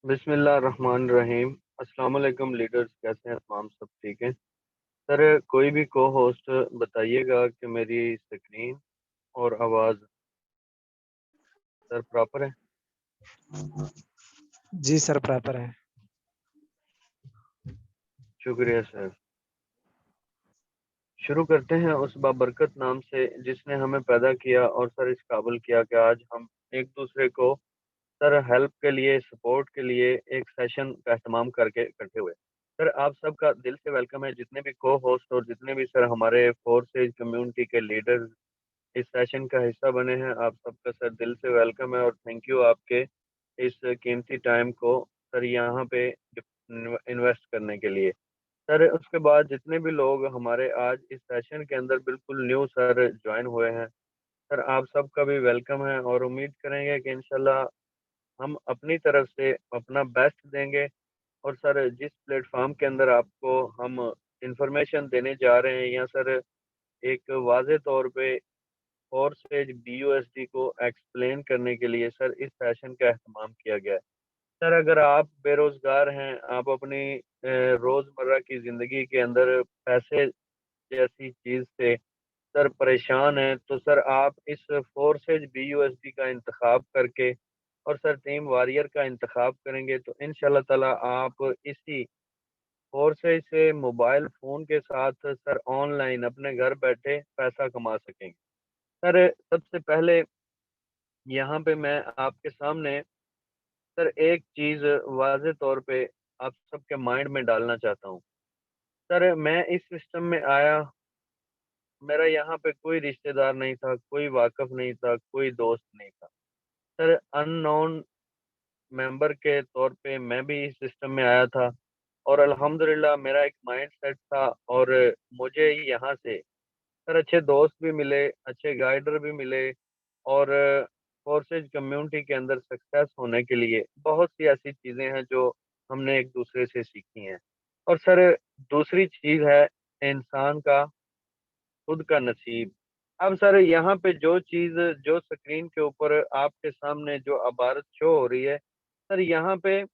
बिस्मिल्लाहिर्रहमानिर्रहीम। अस्सलाम वालेकुम लीडर्स, कैसे हैं तमाम? सब ठीक हैं? सर, कोई भी को होस्ट बताइएगा कि मेरी स्क्रीन और आवाज़ सर प्रॉपर है? जी सर, प्रॉपर है। शुक्रिया सर। शुरू करते हैं उस बाबरकत नाम से जिसने हमें पैदा किया और सर इस काबिल किया कि आज हम एक दूसरे को सर हेल्प के लिए, सपोर्ट के लिए एक सेशन का एहतमाम करके इकट्ठे हुए। सर, आप सबका दिल से वेलकम है। जितने भी को होस्ट और जितने भी सर हमारे फोर्सेज कम्युनिटी के लीडर्स इस सेशन का हिस्सा बने हैं, आप सबका सर दिल से वेलकम है और थैंक यू आपके इस कीमती टाइम को सर यहाँ पे इन्वेस्ट करने के लिए। सर, उसके बाद जितने भी लोग हमारे आज इस सेशन के अंदर बिल्कुल न्यू सर ज्वाइन हुए हैं, सर आप सबका भी वेलकम है और उम्मीद करेंगे कि इंशाल्लाह हम अपनी तरफ से अपना बेस्ट देंगे। और सर, जिस प्लेटफॉर्म के अंदर आपको हम इंफॉर्मेशन देने जा रहे हैं या सर एक वाज़े तौर पे फोर्सेज BUSD को एक्सप्लेन करने के लिए सर इस सेशन का एहतमाम किया गया है। सर, अगर आप बेरोजगार हैं, आप अपनी रोजमर्रा की जिंदगी के अंदर पैसे जैसी चीज से सर परेशान हैं, तो सर आप इस फोर्सेज BUSD का इंतखाब करके और सर टीम वॉरियर का इंतखाब करेंगे तो इंशाल्लाह ताला आप इसी फोर्सेज से मोबाइल फोन के साथ सर ऑनलाइन अपने घर बैठे पैसा कमा सकेंगे। सर, सबसे पहले यहाँ पे मैं आपके सामने सर एक चीज़ वाज़े तौर पे आप सबके माइंड में डालना चाहता हूँ। सर, मैं इस सिस्टम में आया, मेरा यहाँ पे कोई रिश्तेदार नहीं था, कोई वाक़फ़ नहीं था, कोई दोस्त नहीं था। सर, अननोन मेंबर के तौर पे मैं भी इस सिस्टम में आया था और अल्हम्दुलिल्लाह मेरा एक माइंडसेट था और मुझे यहाँ से सर अच्छे दोस्त भी मिले, अच्छे गाइडर भी मिले और फोर्सेज कम्युनिटी के अंदर सक्सेस होने के लिए बहुत सी ऐसी चीज़ें हैं जो हमने एक दूसरे से सीखी हैं। और सर, दूसरी चीज़ है इंसान का खुद का नसीब। अब सर यहाँ पे जो चीज़ जो स्क्रीन के ऊपर आपके सामने जो इबारत शो हो रही है, सर यहाँ पे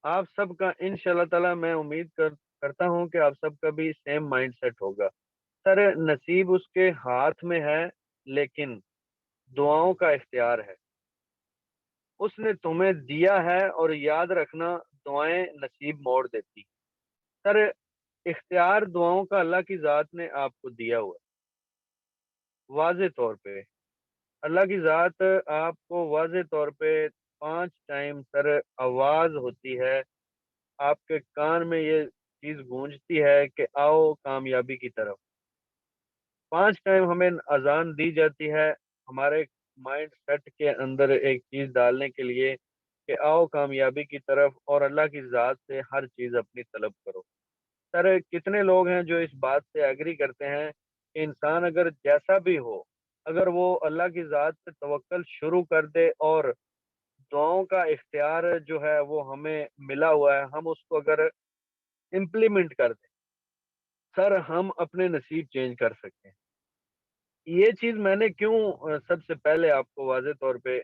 आप सबका इंशाल्लाह ताला मैं करता हूँ कि आप सबका भी सेम माइंडसेट होगा। सर, नसीब उसके हाथ में है, लेकिन दुआओं का इख्तियार है। उसने तुम्हें दिया है और याद रखना, दुआएं नसीब मोड़ देती। सर, इख्तियार दुआओं का अल्लाह की ज़ात ने आपको दिया हुआ है। वाज़े तौर पे अल्लाह की ज़ात आपको वाज़े तौर पे 5 टाइम सर आवाज़ होती है, आपके कान में ये चीज़ गूंजती है कि आओ कामयाबी की तरफ। 5 टाइम हमें अज़ान दी जाती है, हमारे माइंड सेट के अंदर एक चीज़ डालने के लिए कि आओ कामयाबी की तरफ और अल्लाह की ज़ात से हर चीज़ अपनी तलब करो। सर, कितने लोग हैं जो इस बात से एग्री करते हैं कि इंसान अगर जैसा भी हो, अगर वो अल्लाह की ज़ात पे तवक्कल शुरू कर दे और दुआओं का इख्तियार जो है वो हमें मिला हुआ है, हम उसको अगर इम्प्लीमेंट कर दें, सर हम अपने नसीब चेंज कर सकते हैं। ये चीज़ मैंने क्यों सबसे पहले आपको वाज़े तौर पे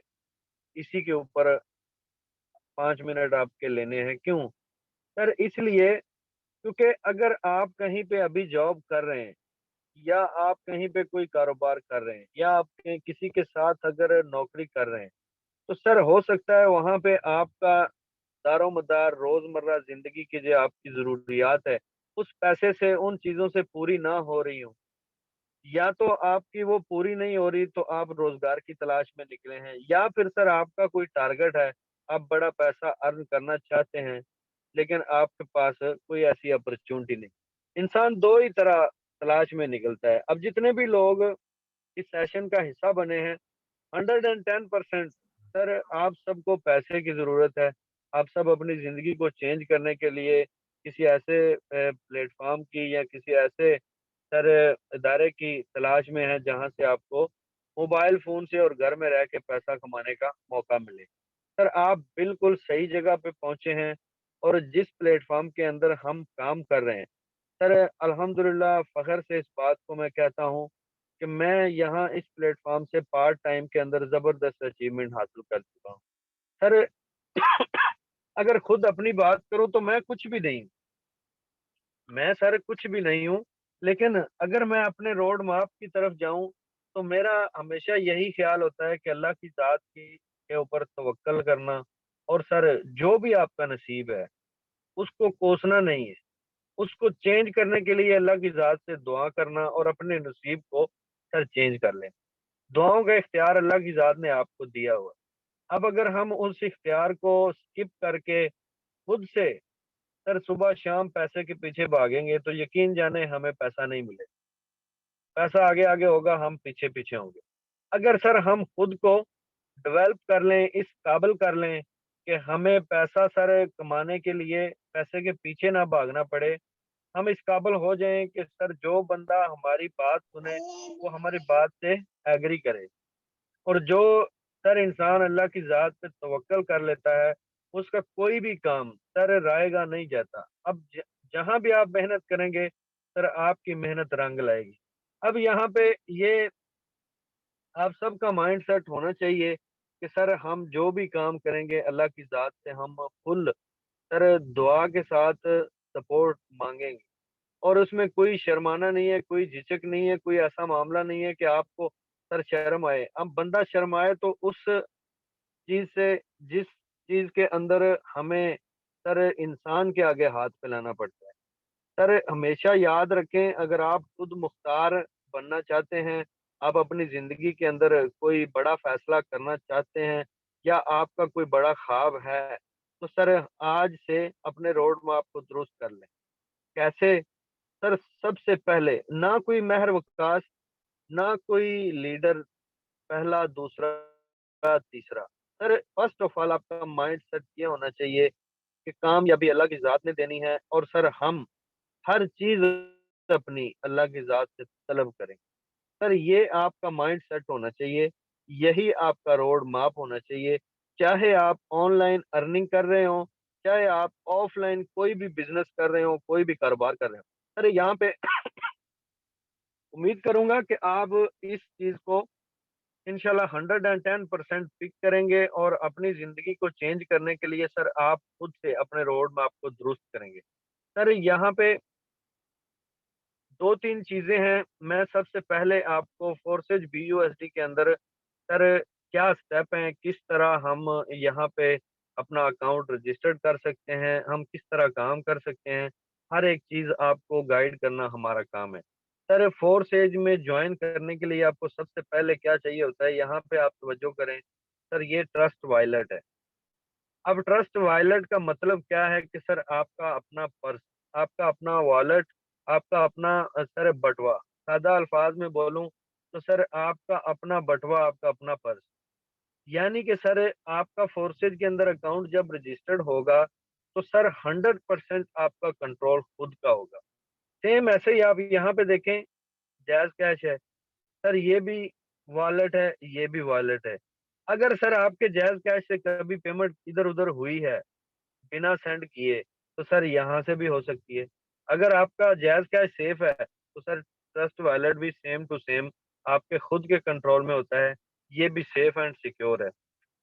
इसी के ऊपर 5 मिनट आपके लेने हैं, क्यों? सर, इसलिए क्योंकि अगर आप कहीं पे अभी जॉब कर रहे हैं या आप कहीं पे कोई कारोबार कर रहे हैं या आप कहीं किसी के साथ अगर नौकरी कर रहे हैं, तो सर हो सकता है वहाँ पे आपका दारोमदार रोज़मर्रा ज़िंदगी की जो आपकी ज़रूरियात है, उस पैसे से उन चीज़ों से पूरी ना हो रही हों। या तो आपकी वो पूरी नहीं हो रही तो आप रोज़गार की तलाश में निकले हैं या फिर सर आपका कोई टारगेट है, आप बड़ा पैसा अर्न करना चाहते हैं, लेकिन आपके पास कोई ऐसी अपॉर्च्युनिटी नहीं। इंसान 2 ही तरह तलाश में निकलता है। अब जितने भी लोग इस सेशन का हिस्सा बने हैं, 110% सर आप सबको पैसे की ज़रूरत है। आप सब अपनी ज़िंदगी को चेंज करने के लिए किसी ऐसे प्लेटफ़ॉर्म की या किसी ऐसे सर इदारे की तलाश में हैं जहाँ से आपको मोबाइल फ़ोन से और घर में रह के पैसा कमाने का मौका मिले। सर, आप बिल्कुल सही जगह पे पहुँचे हैं और जिस प्लेटफ़ॉर्म के अंदर हम काम कर रहे हैं, सर अल्हम्दुलिल्लाह फ़ख्र से इस बात को मैं कहता हूँ कि मैं यहाँ इस प्लेटफ़ॉर्म से पार्ट टाइम के अंदर ज़बरदस्त अचीवमेंट हासिल कर चुका हूँ। सर अगर खुद अपनी बात करूं तो मैं कुछ भी नहीं, मैं सर कुछ भी नहीं हूँ। लेकिन अगर मैं अपने रोड माप की तरफ जाऊं तो मेरा हमेशा यही ख्याल होता है कि अल्लाह की जात की के ऊपर तवक्कल करना। और सर जो भी आपका नसीब है उसको कोसना नहीं है, उसको चेंज करने के लिए अल्लाह की जात से दुआ करना और अपने नसीब को सर चेंज कर लें। दुआओं का इख्तियार अल्लाह की जात ने आपको दिया हुआ है। अब अगर हम उस इख्तियार को स्किप करके खुद से सर सुबह शाम पैसे के पीछे भागेंगे तो यकीन जाने हमें पैसा नहीं मिलेगा। पैसा आगे आगे होगा, हम पीछे पीछे होंगे। अगर सर हम खुद को डेवलप कर लें, इस काबिल कर लें कि हमें पैसा सर कमाने के लिए पैसे के पीछे ना भागना पड़े, हम इस काबिल हो जाएं कि सर जो बंदा हमारी बात सुने वो हमारी बात से एग्री करे। और जो सर इंसान अल्लाह की ज़ात पे तवक्कल कर लेता है, उसका कोई भी काम सर रायगा नहीं जाता। अब जहाँ भी आप मेहनत करेंगे, सर आपकी मेहनत रंग लाएगी। अब यहाँ पे ये आप सबका माइंड सेट होना चाहिए कि सर हम जो भी काम करेंगे अल्लाह की ज़ात से हम फुल सर दुआ के साथ सपोर्ट मांगेंगे। और उसमें कोई शर्माना नहीं है, कोई झिझक नहीं है, कोई ऐसा मामला नहीं है कि आपको सर शर्म आए। अब बंदा शर्माए तो उस चीज़ से, जिस चीज़ के अंदर हमें सर इंसान के आगे हाथ फैलाना पड़ता है। सर हमेशा याद रखें, अगर आप खुद मुख्तार बनना चाहते हैं, आप अपनी ज़िंदगी के अंदर कोई बड़ा फैसला करना चाहते हैं या आपका कोई बड़ा ख्वाब है, तो सर आज से अपने रोड मैप को दुरुस्त कर लें। कैसे? सर सबसे पहले ना कोई महर वकास, ना कोई लीडर पहला, दूसरा, तीसरा। सर फर्स्ट ऑफ ऑल आपका माइंड सेट ये होना चाहिए कि कामयाबी अल्लाह की ज़ात ने देनी है और सर हम हर चीज़ अपनी अल्लाह की ज़ात से तलब करें। सर ये आपका माइंड सेट होना चाहिए, यही आपका रोड मैप होना चाहिए। चाहे आप ऑनलाइन अर्निंग कर रहे हो, चाहे आप ऑफलाइन कोई भी बिज़नेस कर रहे हो, कोई भी कारोबार कर रहे हो। सर यहाँ पे उम्मीद करूँगा कि आप इस चीज़ को इंशाल्लाह 110% पिक करेंगे और अपनी ज़िंदगी को चेंज करने के लिए सर आप खुद से अपने रोड मैप को दुरुस्त करेंगे। सर यहाँ पे 2-3 चीज़ें हैं, मैं सबसे पहले आपको फोर्सेज बीयूएसडी के अंदर सर क्या स्टेप हैं, किस तरह हम यहाँ पे अपना अकाउंट रजिस्टर्ड कर सकते हैं, हम किस तरह काम कर सकते हैं, हर एक चीज़ आपको गाइड करना हमारा काम है। सर फोर्स एज में ज्वाइन करने के लिए आपको सबसे पहले क्या चाहिए होता है, यहाँ पे आप तवज्जो करें। सर ये ट्रस्ट वॉलेट है। अब ट्रस्ट वॉलेट का मतलब क्या है कि सर आपका अपना पर्स, आपका अपना वॉलेट, आपका अपना सर बटुआ। सादा अल्फाज में बोलूँ तो सर आपका अपना बटुआ, आपका अपना पर्स। यानी कि सर आपका फोर्सेज के अंदर अकाउंट जब रजिस्टर्ड होगा तो सर 100% आपका कंट्रोल खुद का होगा। सेम ऐसे ही आप यहाँ पे देखें, जैज़ कैश है, सर ये भी वॉलेट है, ये भी वॉलेट है। अगर सर आपके जैज़ कैश से कभी पेमेंट इधर-उधर हुई है बिना सेंड किए, तो सर यहाँ से भी हो सकती है। अगर आपका जैज़ कैश सेफ है तो सर ट्रस्ट वॉलेट भी सेम टू सेम आपके खुद के कंट्रोल में होता है, ये भी सेफ एंड सिक्योर है।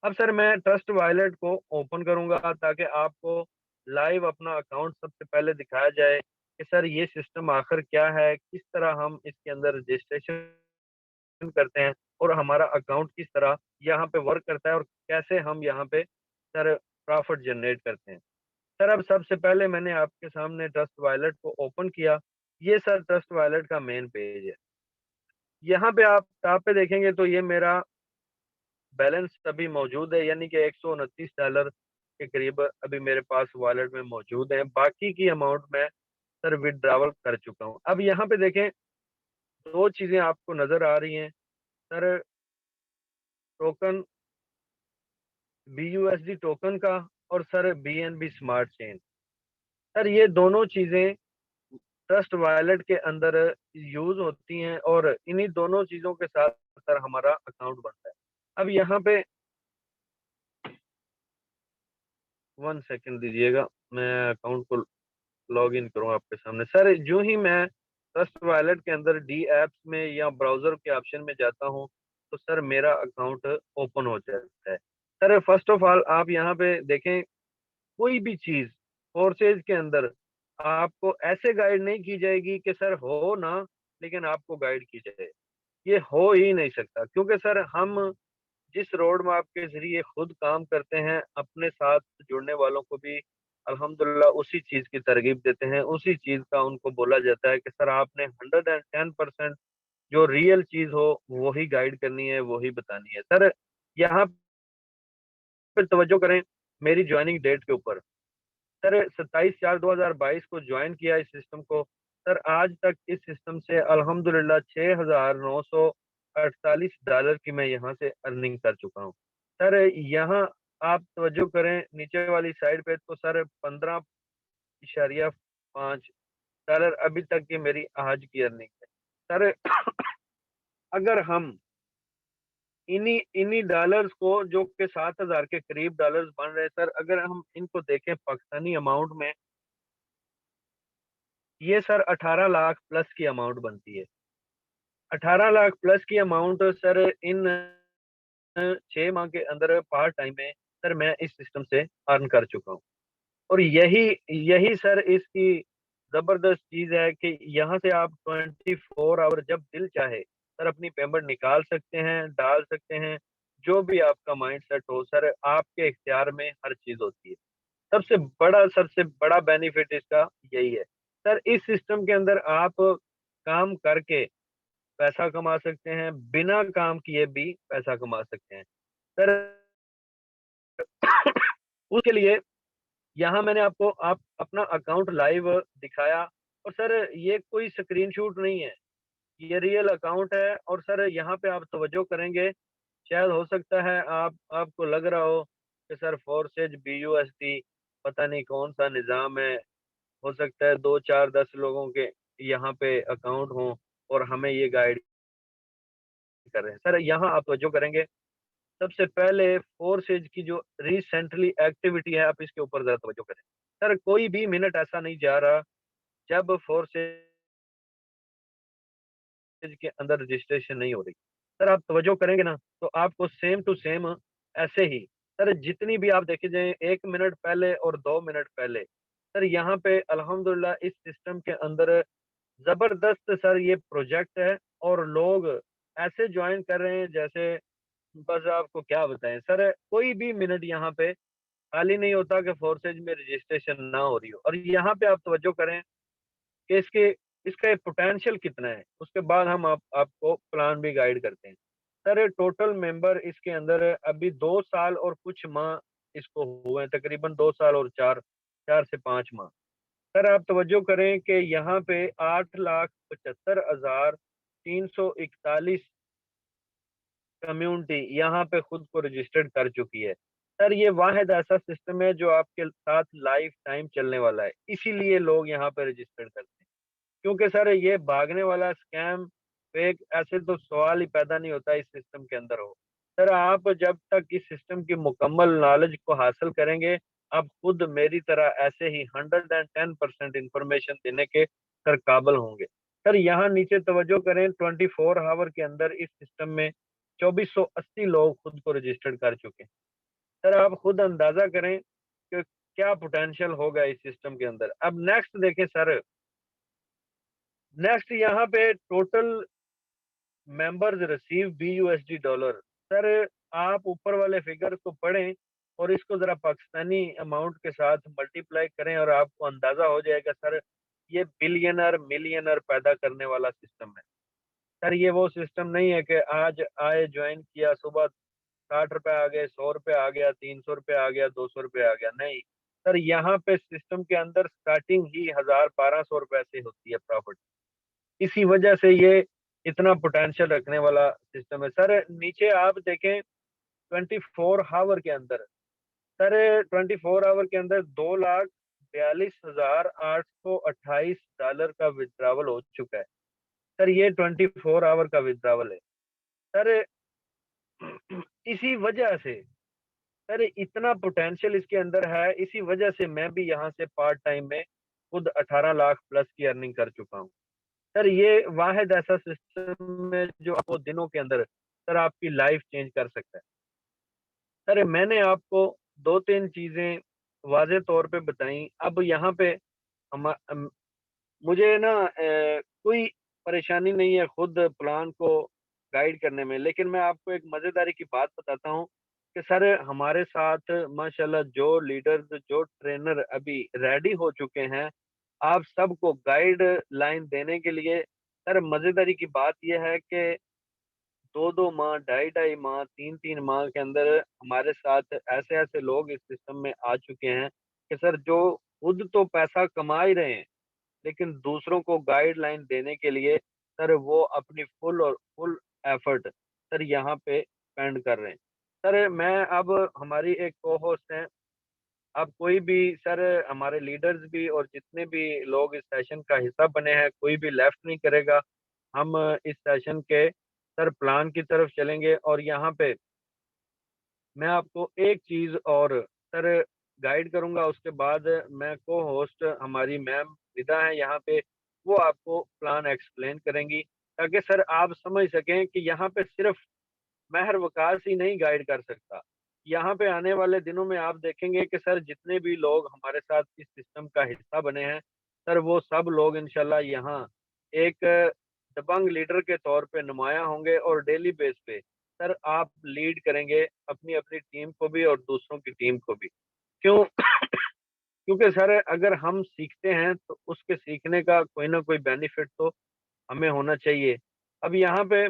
अब सर मैं ट्रस्ट वॉलेट को ओपन करूंगा ताकि आपको लाइव अपना अकाउंट सबसे पहले दिखाया जाए कि सर ये सिस्टम आखिर क्या है, किस तरह हम इसके अंदर रजिस्ट्रेशन करते हैं और हमारा अकाउंट किस तरह यहाँ पे वर्क करता है और कैसे हम यहाँ पे सर प्रॉफिट जनरेट करते हैं। सर अब सबसे पहले मैंने आपके सामने ट्रस्ट वॉलेट को ओपन किया। ये सर ट्रस्ट वॉलेट का मेन पेज है। यहाँ पे आप टॉप पे देखेंगे तो ये मेरा बैलेंस अभी मौजूद है, यानी कि $129 के करीब अभी मेरे पास वॉलेट में मौजूद है। बाकी की अमाउंट मैं सर विथड्रॉवल कर चुका हूँ। अब यहाँ पे देखें, 2 चीज़ें आपको नज़र आ रही हैं। सर टोकन, बीयूएसडी टोकन का और sir BNB smart chain. Sir ये दोनों चीज़ें ट्रस्ट वॉलेट के अंदर यूज़ होती हैं और इन्हीं दोनों चीज़ों के साथ सर हमारा अकाउंट बनता है। अब यहाँ पे 1 सेकंड दीजिएगा, मैं अकाउंट को लॉग इन करूँ आपके सामने। सर यूँ ही मैं ट्रस्ट वॉलेट के अंदर डी ऐप्स में या ब्राउज़र के ऑप्शन में जाता हूँ, तो सर मेरा अकाउंट ओपन हो जाता है। सर फर्स्ट ऑफ ऑल आप यहाँ पे देखें, कोई भी चीज फोर्सेज के अंदर आपको ऐसे गाइड नहीं की जाएगी कि सर हो ना, लेकिन आपको गाइड की जाए, ये हो ही नहीं सकता। क्योंकि सर हम जिस रोड मैप के जरिए खुद काम करते हैं, अपने साथ जुड़ने वालों को भी अल्हम्दुलिल्लाह उसी चीज की तरगीब देते हैं, उसी चीज का उनको बोला जाता है कि सर आपने 110% जो रियल चीज हो वही गाइड करनी है, वही बतानी है। सर यहाँ पे तवज्जो करें मेरी ज्वाइनिंग डेट के ऊपर। सर 27/4/2022 को ज्वाइन किया इस सिस्टम को। सर आज तक इस सिस्टम से अल्हम्दुलिल्लाह $6,948 की मैं यहाँ से अर्निंग कर चुका हूँ। सर यहाँ आप तवज्जो करें नीचे वाली साइड पे, तो सर 15.5 डॉलर अभी तक की मेरी आज की अर्निंग है। सर अगर हम इन्हीं इन्हीं डॉलर्स को, जो कि 7,000 के करीब डॉलर्स बन रहे हैं सर, अगर हम इनको देखें पाकिस्तानी अमाउंट में, ये सर 18 लाख प्लस की अमाउंट बनती है। 18 लाख प्लस की अमाउंट सर इन 6 माह के अंदर पार्ट टाइम में सर मैं इस सिस्टम से अर्न कर चुका हूँ। और यही यही सर इसकी जबरदस्त चीज है कि यहाँ से आप 24 आवर जब दिल चाहे सर अपनी पेमेंट निकाल सकते हैं, डाल सकते हैं। जो भी आपका माइंड सेट हो सर, आपके इख्तियार में हर चीज होती है। सबसे बड़ा बेनिफिट इसका यही है। सर इस सिस्टम के अंदर आप काम करके पैसा कमा सकते हैं, बिना काम किए भी पैसा कमा सकते हैं। सर उसके लिए यहाँ मैंने आपको आप अपना अकाउंट लाइव दिखाया, और सर ये कोई स्क्रीनशॉट नहीं है, ये रियल अकाउंट है। और सर यहाँ पे आप तवज्जो करेंगे, शायद हो सकता है आपको लग रहा हो कि सर फोर्सेज BUSD पता नहीं कौन सा निज़ाम है, हो सकता है 2 4 10 लोगों के यहाँ पे अकाउंट हों और हमें ये गाइड कर रहे हैं। सर यहाँ आप तवज्जो करेंगे, सबसे पहले फोर्सेज की जो रिसेंटली एक्टिविटी है, आप इसके ऊपर जरा तवज्जो करें। सर कोई भी मिनट ऐसा नहीं जा रहा जब फोर्सेज के अंदर रजिस्ट्रेशन नहीं हो रही। सर आप तवज्जो करेंगे ना, तो आपको सेम टू सेम ऐसे ही सर जितनी भी आप देखे जाए 1 मिनट पहले और 2 मिनट पहले, सर यहाँ पे अल्हम्दुलिल्लाह इस सिस्टम के अंदर जबरदस्त सर ये प्रोजेक्ट है, और लोग ऐसे ज्वाइन कर रहे हैं जैसे, बस आपको क्या बताएं सर, कोई भी मिनट यहाँ पे खाली नहीं होता कि फोर्सेज में रजिस्ट्रेशन ना हो रही हो। और यहाँ पे आप तवज्जो करें कि इसका पोटेंशियल कितना है, उसके बाद हम आपको प्लान भी गाइड करते हैं। सर टोटल मेंबर इसके अंदर अभी 2 साल और कुछ माह इसको हुए हैं, तकरीबन 2 साल और 4 से 5 माह। सर आप तवज्जो करें कि यहाँ पे 8,75,341 कम्युनिटी यहाँ पे खुद को रजिस्टर्ड कर चुकी है। सर ये वाहिद ऐसा सिस्टम है जो आपके साथ लाइफ टाइम चलने वाला है, इसीलिए लोग यहाँ पे रजिस्टर्ड करते हैं। क्योंकि सर ये भागने वाला स्कैम फेक ऐसे तो सवाल ही पैदा नहीं होता इस सिस्टम के अंदर हो। सर आप जब तक इस सिस्टम की मुकम्मल नॉलेज को हासिल करेंगे, आप खुद मेरी तरह ऐसे ही 110% इंफॉर्मेशन देने के सर काबिल होंगे। सर यहाँ नीचे तवज्जो करें, 24 आवर के अंदर इस सिस्टम में 2480 लोग खुद को रजिस्टर्ड कर चुके हैं। सर आप खुद अंदाजा करें कि क्या पोटेंशियल होगा इस सिस्टम के अंदर। अब नेक्स्ट देखें सर, नेक्स्ट यहाँ पे total members receive BUSD dollar. Sir आप ऊपर वाले फिगर को पढ़ें और इसको जरा पाकिस्तानी अमाउंट के साथ मल्टीप्लाई करें, और आपको अंदाजा हो जाएगा सर ये बिलियनर मिलियनर पैदा करने वाला सिस्टम है। सर ये वो सिस्टम नहीं है कि आज आए ज्वाइन किया, सुबह 60 रुपए आ गए, 100 रुपए आ गया, 300 रुपए आ गया, 200 रुपए आ गया। नहीं सर, यहाँ पे सिस्टम के अंदर स्टार्टिंग ही 1,000 1,200 रुपए से होती है प्रॉफिट। इसी वजह से ये इतना पोटेंशियल रखने वाला सिस्टम है। सर नीचे आप देखें 24 आवर के अंदर, सर 24 आवर के अंदर 2,42,828 डॉलर का विड्रावल हो चुका है। सर ये 24 आवर का विड्रावल है। सर इसी वजह से सर इतना पोटेंशियल इसके अंदर है, इसी वजह से मैं भी यहाँ से पार्ट टाइम में खुद 18 लाख प्लस की अर्निंग कर चुका हूँ। सर ये वाहिद ऐसा सिस्टम है जो आपको दिनों के अंदर सर आपकी लाइफ चेंज कर सकता है। सर मैंने आपको दो तीन चीजें वाज़ेह तौर पे बताई। अब यहाँ पे हम मुझे ना कोई परेशानी नहीं है खुद प्लान को गाइड करने में, लेकिन मैं आपको एक मज़ेदारी की बात बताता हूँ कि सर हमारे साथ माशाल्लाह जो लीडर्स, जो ट्रेनर अभी रेडी हो चुके हैं, आप सबको गाइड लाइन देने के लिए। सर मज़ेदारी की बात यह है कि 2-2 माह, ढाई-ढाई माह, 3-3 माह के अंदर हमारे साथ ऐसे-ऐसे लोग इस सिस्टम में आ चुके हैं कि सर जो खुद तो पैसा कमा ही रहे हैं, लेकिन दूसरों को गाइडलाइन देने के लिए सर वो अपनी फुल एफर्ट सर यहाँ पे स्पेंड कर रहे हैं। सर मैं अब हमारी एक को-होस्ट हैं, अब कोई भी सर हमारे लीडर्स भी और जितने भी लोग इस सेशन का हिस्सा बने हैं, कोई भी लेफ्ट नहीं करेगा। हम इस सेशन के सर प्लान की तरफ चलेंगे और यहाँ पे मैं आपको एक चीज़ और सर गाइड करूँगा, उसके बाद मैं को-होस्ट हमारी मैम निदा हैं यहाँ पे, वो आपको प्लान एक्सप्लेन करेंगी, ताकि सर आप समझ सकें कि यहाँ पे सिर्फ़ महर वकास ही नहीं गाइड कर सकता। यहाँ पे आने वाले दिनों में आप देखेंगे कि सर जितने भी लोग हमारे साथ इस सिस्टम का हिस्सा बने हैं, सर वो सब लोग इंशाल्लाह यहाँ एक दबंग लीडर के तौर पे नुमायाँ होंगे और डेली बेस पे सर आप लीड करेंगे अपनी-अपनी टीम को भी और दूसरों की टीम को भी। क्यों? क्योंकि सर अगर हम सीखते हैं तो उसके सीखने का कोई ना कोई बेनिफिट तो हमें होना चाहिए। अब यहाँ पे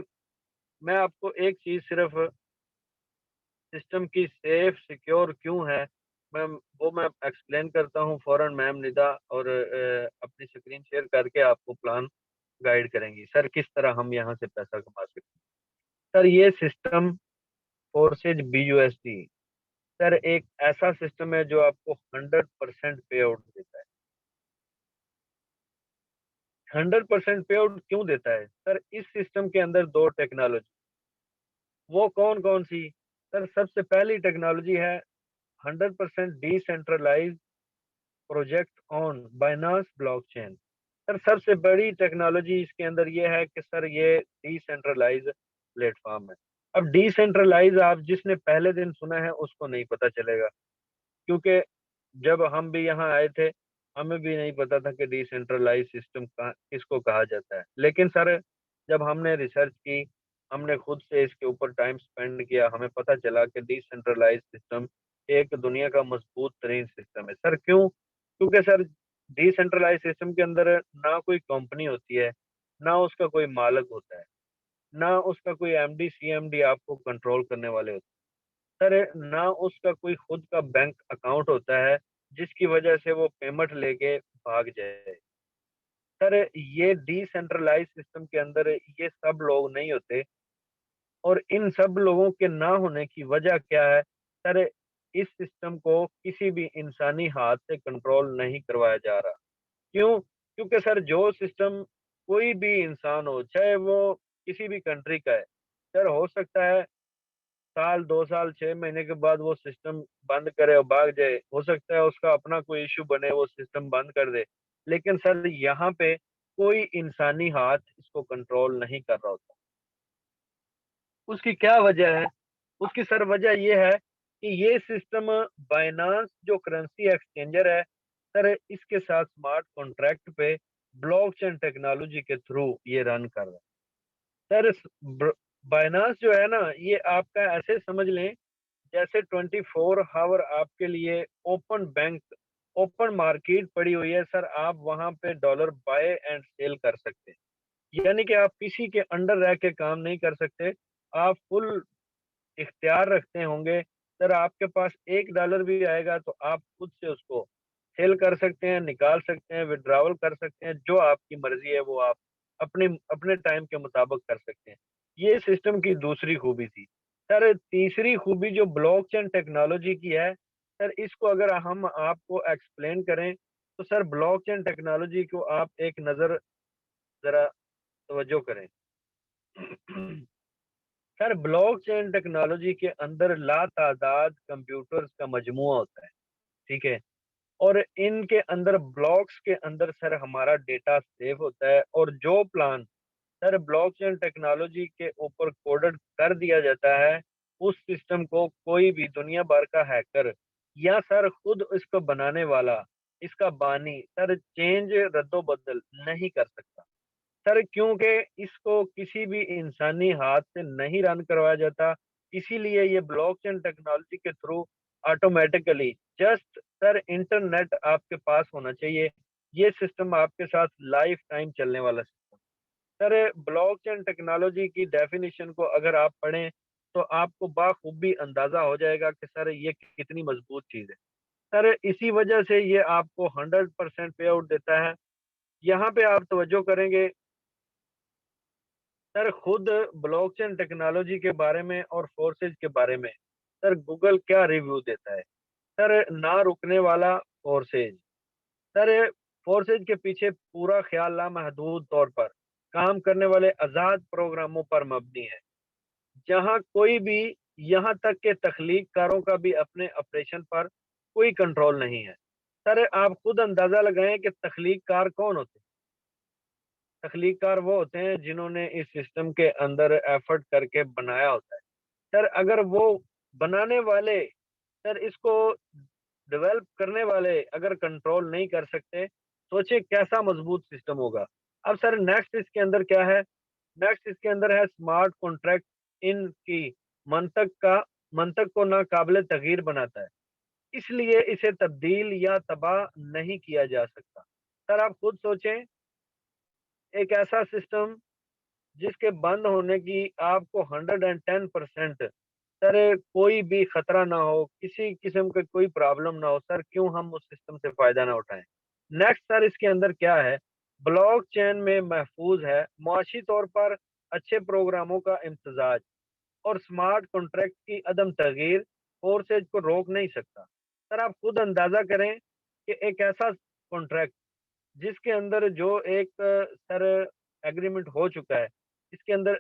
मैं आपको एक चीज़ सिर्फ़ सिस्टम की सेफ सिक्योर क्यों है, मैं एक्सप्लेन करता हूँ फ़ौरन। मैम निदा और अपनी स्क्रीन शेयर करके आपको प्लान गाइड करेंगी। सर किस तरह हम यहाँ से पैसा कमा सकते हैं। सर ये सिस्टम फोर्सेज बीयूएसडी सर एक ऐसा सिस्टम है जो आपको 100% पे आउट देता है। 100% पे आउट क्यों देता है? सर इस सिस्टम के अंदर 2 टेक्नोलॉजी, वो कौन-कौन सी? सर सबसे पहली टेक्नोलॉजी है 100% decentralised project on Binance blockchain. Sir सबसे बड़ी टेक्नोलॉजी इसके अंदर ये है कि सर ये डिसेंट्रलाइज्ड प्लेटफ़ॉर्म है। अब डिसेंट्रलाइज़ आप जिसने पहले दिन सुना है उसको नहीं पता चलेगा, क्योंकि जब हम भी यहाँ आए थे, हमें भी नहीं पता था कि डिसेंट्रलाइज़ सिस्टम किसको कहा जाता है। लेकिन सर जब हमने रिसर्च की, हमने खुद से इसके ऊपर टाइम स्पेंड किया, हमें पता चला कि डिसेंट्रलाइज़ सिस्टम एक दुनिया का मज़बूत तरीन सिस्टम है। सर क्यों? क्योंकि सर डिसेंट्रलाइज़ सिस्टम के अंदर ना कोई कंपनी होती है, ना उसका कोई मालिक होता है, ना उसका कोई एमडी, सीएमडी आपको कंट्रोल करने वाले होते हैं। सर ना उसका कोई खुद का बैंक अकाउंट होता है, जिसकी वजह से वो पेमेंट लेके भाग जाए। सर ये डिसेंट्रलाइज़ सिस्टम के अंदर ये सब लोग नहीं होते और इन सब लोगों के ना होने की वजह क्या है? सर इस सिस्टम को किसी भी इंसानी हाथ से कंट्रोल नहीं करवाया जा रहा। क्यों? क्योंकि सर जो सिस्टम कोई भी इंसान हो, चाहे वो किसी भी कंट्री का है, सर हो सकता है साल, 2 साल, 6 महीने के बाद वो सिस्टम बंद करे और भाग जाए। हो सकता है उसका अपना कोई इश्यू बने, वो सिस्टम बंद कर दे। लेकिन सर यहाँ पे कोई इंसानी हाथ इसको कंट्रोल नहीं कर रहा होता। उसकी क्या वजह है? उसकी सर वजह ये है कि ये सिस्टम बाइनांस जो करेंसी एक्सचेंजर है, सर इसके साथ स्मार्ट कॉन्ट्रैक्ट पे ब्लॉकचेन टेक्नोलॉजी के थ्रू ये रन कर रहा है। सर बाइनांस जो है ना, ये आपका ऐसे समझ लें जैसे 24 हावर आपके लिए ओपन मार्केट पड़ी हुई है। सर आप वहां पे डॉलर बाय एंड सेल कर सकते हैं, यानी कि आप किसी के अंडर रह के काम नहीं कर सकते। आप फुल इख्तियार रखते होंगे। सर आपके पास $1 भी आएगा तो आप खुद से उसको सेल कर सकते हैं, निकाल सकते हैं, विथड्रॉवल कर सकते हैं, जो आपकी मर्जी है वो आप अपने अपने टाइम के मुताबिक कर सकते हैं। ये सिस्टम की दूसरी खूबी थी। सर तीसरी खूबी जो ब्लॉकचेन टेक्नोलॉजी की है, सर इसको अगर हम आपको एक्सप्लेन करें तो सर ब्लॉकचेन टेक्नोलॉजी को आप एक नज़र ज़रा तवज्जो करें। सर ब्लॉकचेन टेक्नोलॉजी के अंदर लातादाद कंप्यूटर्स का मजमुआ होता है, ठीक है? और इनके अंदर ब्लॉक्स के अंदर सर हमारा डेटा सेव होता है और जो प्लान सर ब्लॉकचेन टेक्नोलॉजी के ऊपर कोडेड कर दिया जाता है, उस सिस्टम को कोई भी दुनिया भर का हैकर या सर खुद इसको बनाने वाला, इसका बानी सर चेंज रद्दो-बदल नहीं कर सकता। सर क्योंकि इसको किसी भी इंसानी हाथ से नहीं रन करवाया जाता, इसीलिए ये ब्लॉकचेन टेक्नोलॉजी के through automatically just sir internet आपके पास होना चाहिए। ये सिस्टम आपके साथ लाइफ टाइम चलने वाला सिस्टम। सर ब्लॉकचेन टेक्नोलॉजी की डेफिनेशन को अगर आप पढ़ें, तो आपको बाखूबी अंदाज़ा हो जाएगा कि सर ये कितनी मज़बूत चीज़ है। सर इसी वजह से ये आपको 100% पे आउट देता है। यहाँ पे आप तवज्जो करेंगे सर खुद ब्लॉकचेन टेक्नोलॉजी के बारे में और फोर्सेज के बारे में सर गूगल क्या रिव्यू देता है? सर ना रुकने वाला फोर्सेज। सर फोर्सेज के पीछे पूरा ख्याल लामहदूद तौर पर काम करने वाले आज़ाद प्रोग्रामों पर मबनी है, जहाँ कोई भी यहाँ तक के तख्लीककारों का भी अपने ऑपरेशन पर कोई कंट्रोल नहीं है। सर आप खुद अंदाज़ा लगाएँ कि तख्लीककार कौन होते हैं? तख्लीककार वो होते हैं जिन्होंने इस सिस्टम के अंदर एफर्ट करके बनाया होता है। सर अगर वो बनाने वाले सर इसको डेवलप करने वाले अगर कंट्रोल नहीं कर सकते, सोचिए कैसा मजबूत सिस्टम होगा। अब सर नेक्स्ट इसके अंदर क्या है? नेक्स्ट इसके अंदर है स्मार्ट कॉन्ट्रैक्ट इनकी मंतक को नाकाबिले तगयीर बनाता है। इसलिए इसे तब्दील या तबाह नहीं किया जा सकता। सर आप खुद सोचें, एक ऐसा सिस्टम जिसके बंद होने की आपको 110% सर कोई भी खतरा ना हो, किसी किस्म का कोई प्रॉब्लम ना हो, सर क्यों हम उस सिस्टम से फ़ायदा ना उठाएँ? नेक्स्ट सर इसके अंदर क्या है, ब्लॉकचेन में महफूज़ है मुआशी तौर पर अच्छे प्रोग्रामों का इम्तज़ाज और स्मार्ट कॉन्ट्रैक्ट की अदम तग़यीर फोर्सेज को रोक नहीं सकता। सर आप खुद अंदाज़ा करें कि एक ऐसा कॉन्ट्रैक्ट जिसके अंदर जो एक सर एग्रीमेंट हो चुका है, इसके अंदर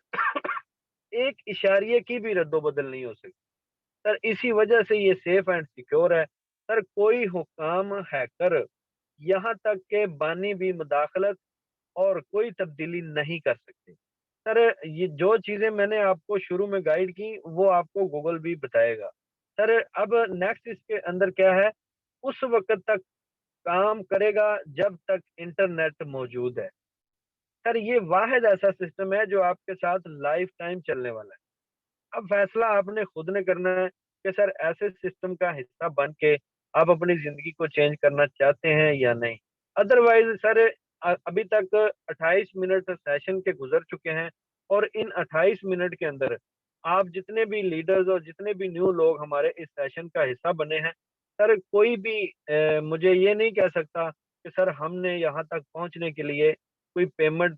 एक इशारिये की भी रद्दो-बदल नहीं हो सकती। सर इसी वजह से ये सेफ एंड सिक्योर है। सर कोई हुक्काम, हैकर यहाँ तक के बानी भी मुदाखलत और कोई तब्दीली नहीं कर सकते। सर ये जो चीज़ें मैंने आपको शुरू में गाइड की, वो आपको गूगल भी बताएगा। सर अब नेक्स्ट इसके अंदर क्या है, उस वक़्त तक काम करेगा जब तक इंटरनेट मौजूद है। सर ये वाहिद ऐसा सिस्टम है जो आपके साथ लाइफ टाइम चलने वाला है। अब फैसला आपने खुद ने करना है कि सर ऐसे सिस्टम का हिस्सा बन के आप अपनी ज़िंदगी को चेंज करना चाहते हैं या नहीं। अदरवाइज़ सर अभी तक 28 मिनट सेशन के गुज़र चुके हैं और इन 28 मिनट के अंदर आप जितने भी लीडर्स और जितने भी न्यू लोग हमारे इस सेशन का हिस्सा बने हैं, सर कोई भी मुझे ये नहीं कह सकता कि सर हमने यहाँ तक पहुँचने के लिए कोई पेमेंट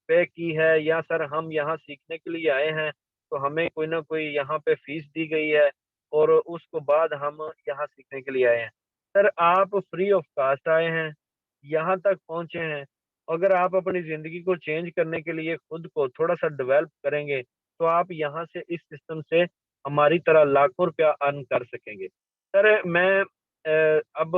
पे की है या सर हम यहाँ सीखने के लिए आए हैं, तो हमें कोई ना कोई यहाँ पे फीस दी गई है और उसको बाद हम यहाँ सीखने के लिए आए हैं। सर आप फ्री ऑफ कॉस्ट आए हैं, यहाँ तक पहुँचे हैं। अगर आप अपनी ज़िंदगी को चेंज करने के लिए खुद को थोड़ा-सा डेवलप करेंगे, तो आप यहाँ से इस सिस्टम से हमारी तरह लाखों रुपया अर्न कर सकेंगे। सर मैं अब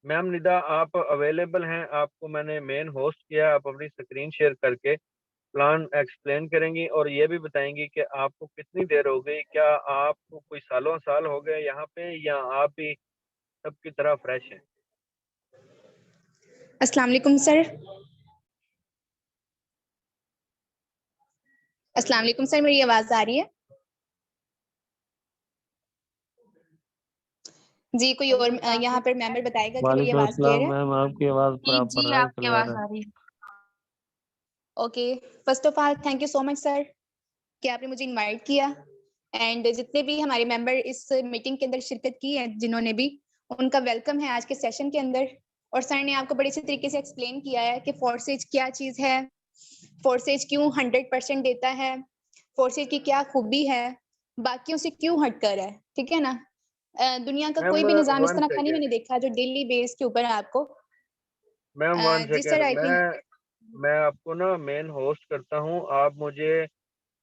मैम निदा आप अवेलेबल हैं, आपको मैंने मेन होस्ट किया है, आप अपनी स्क्रीन शेयर करके प्लान एक्सप्लेन करेंगी और ये भी बताएँगी कि आपको कितनी देर हो गई? क्या आपको कोई सालों-साल हो गए यहाँ पे या आप भी सबकी तरह फ्रेश हैं? अस्सलाम वालेकुम सर। अस्सलाम वालेकुम सर, मेरी आवाज़ आ रही है? जी, कोई और यहाँ पर मेंबर बताएगा कि मेरी वालेकुम आवाज़ क्लियर अस्सलाम है? मैम, आपकी आवाज़ जी, प्रॉपर जी, है, आपकी क्लियर आवाज़ है। आ रही है। Okay, first of all thank you so much sir कि आपने मुझे इनवाइट किया एंड जितने भी हमारे मेंबर इस मीटिंग के अंदर शिरकत की है, जिन्होंने भी, उनका वेलकम है आज के सेशन के अंदर। और सर ने आपको बड़े अच्छे तरीके से एक्सप्लेन किया है कि फोर्सेज क्या चीज़ है, फोर्सेज क्यों 100% देता है, फोर्सेज की क्या खूबी है, बाकियों से क्यों हटकर है, ठीक है ना? दुनिया का कोई मैम भी निज़ाम इस 1 तरह का नहीं सेकंड मैंने देखा जो डेली बेस के ऊपर है आपको। मैम 1 जी सर, सेकंड आई थिंक मैं आपको ना मेन होस्ट करता हूँ, आप मुझे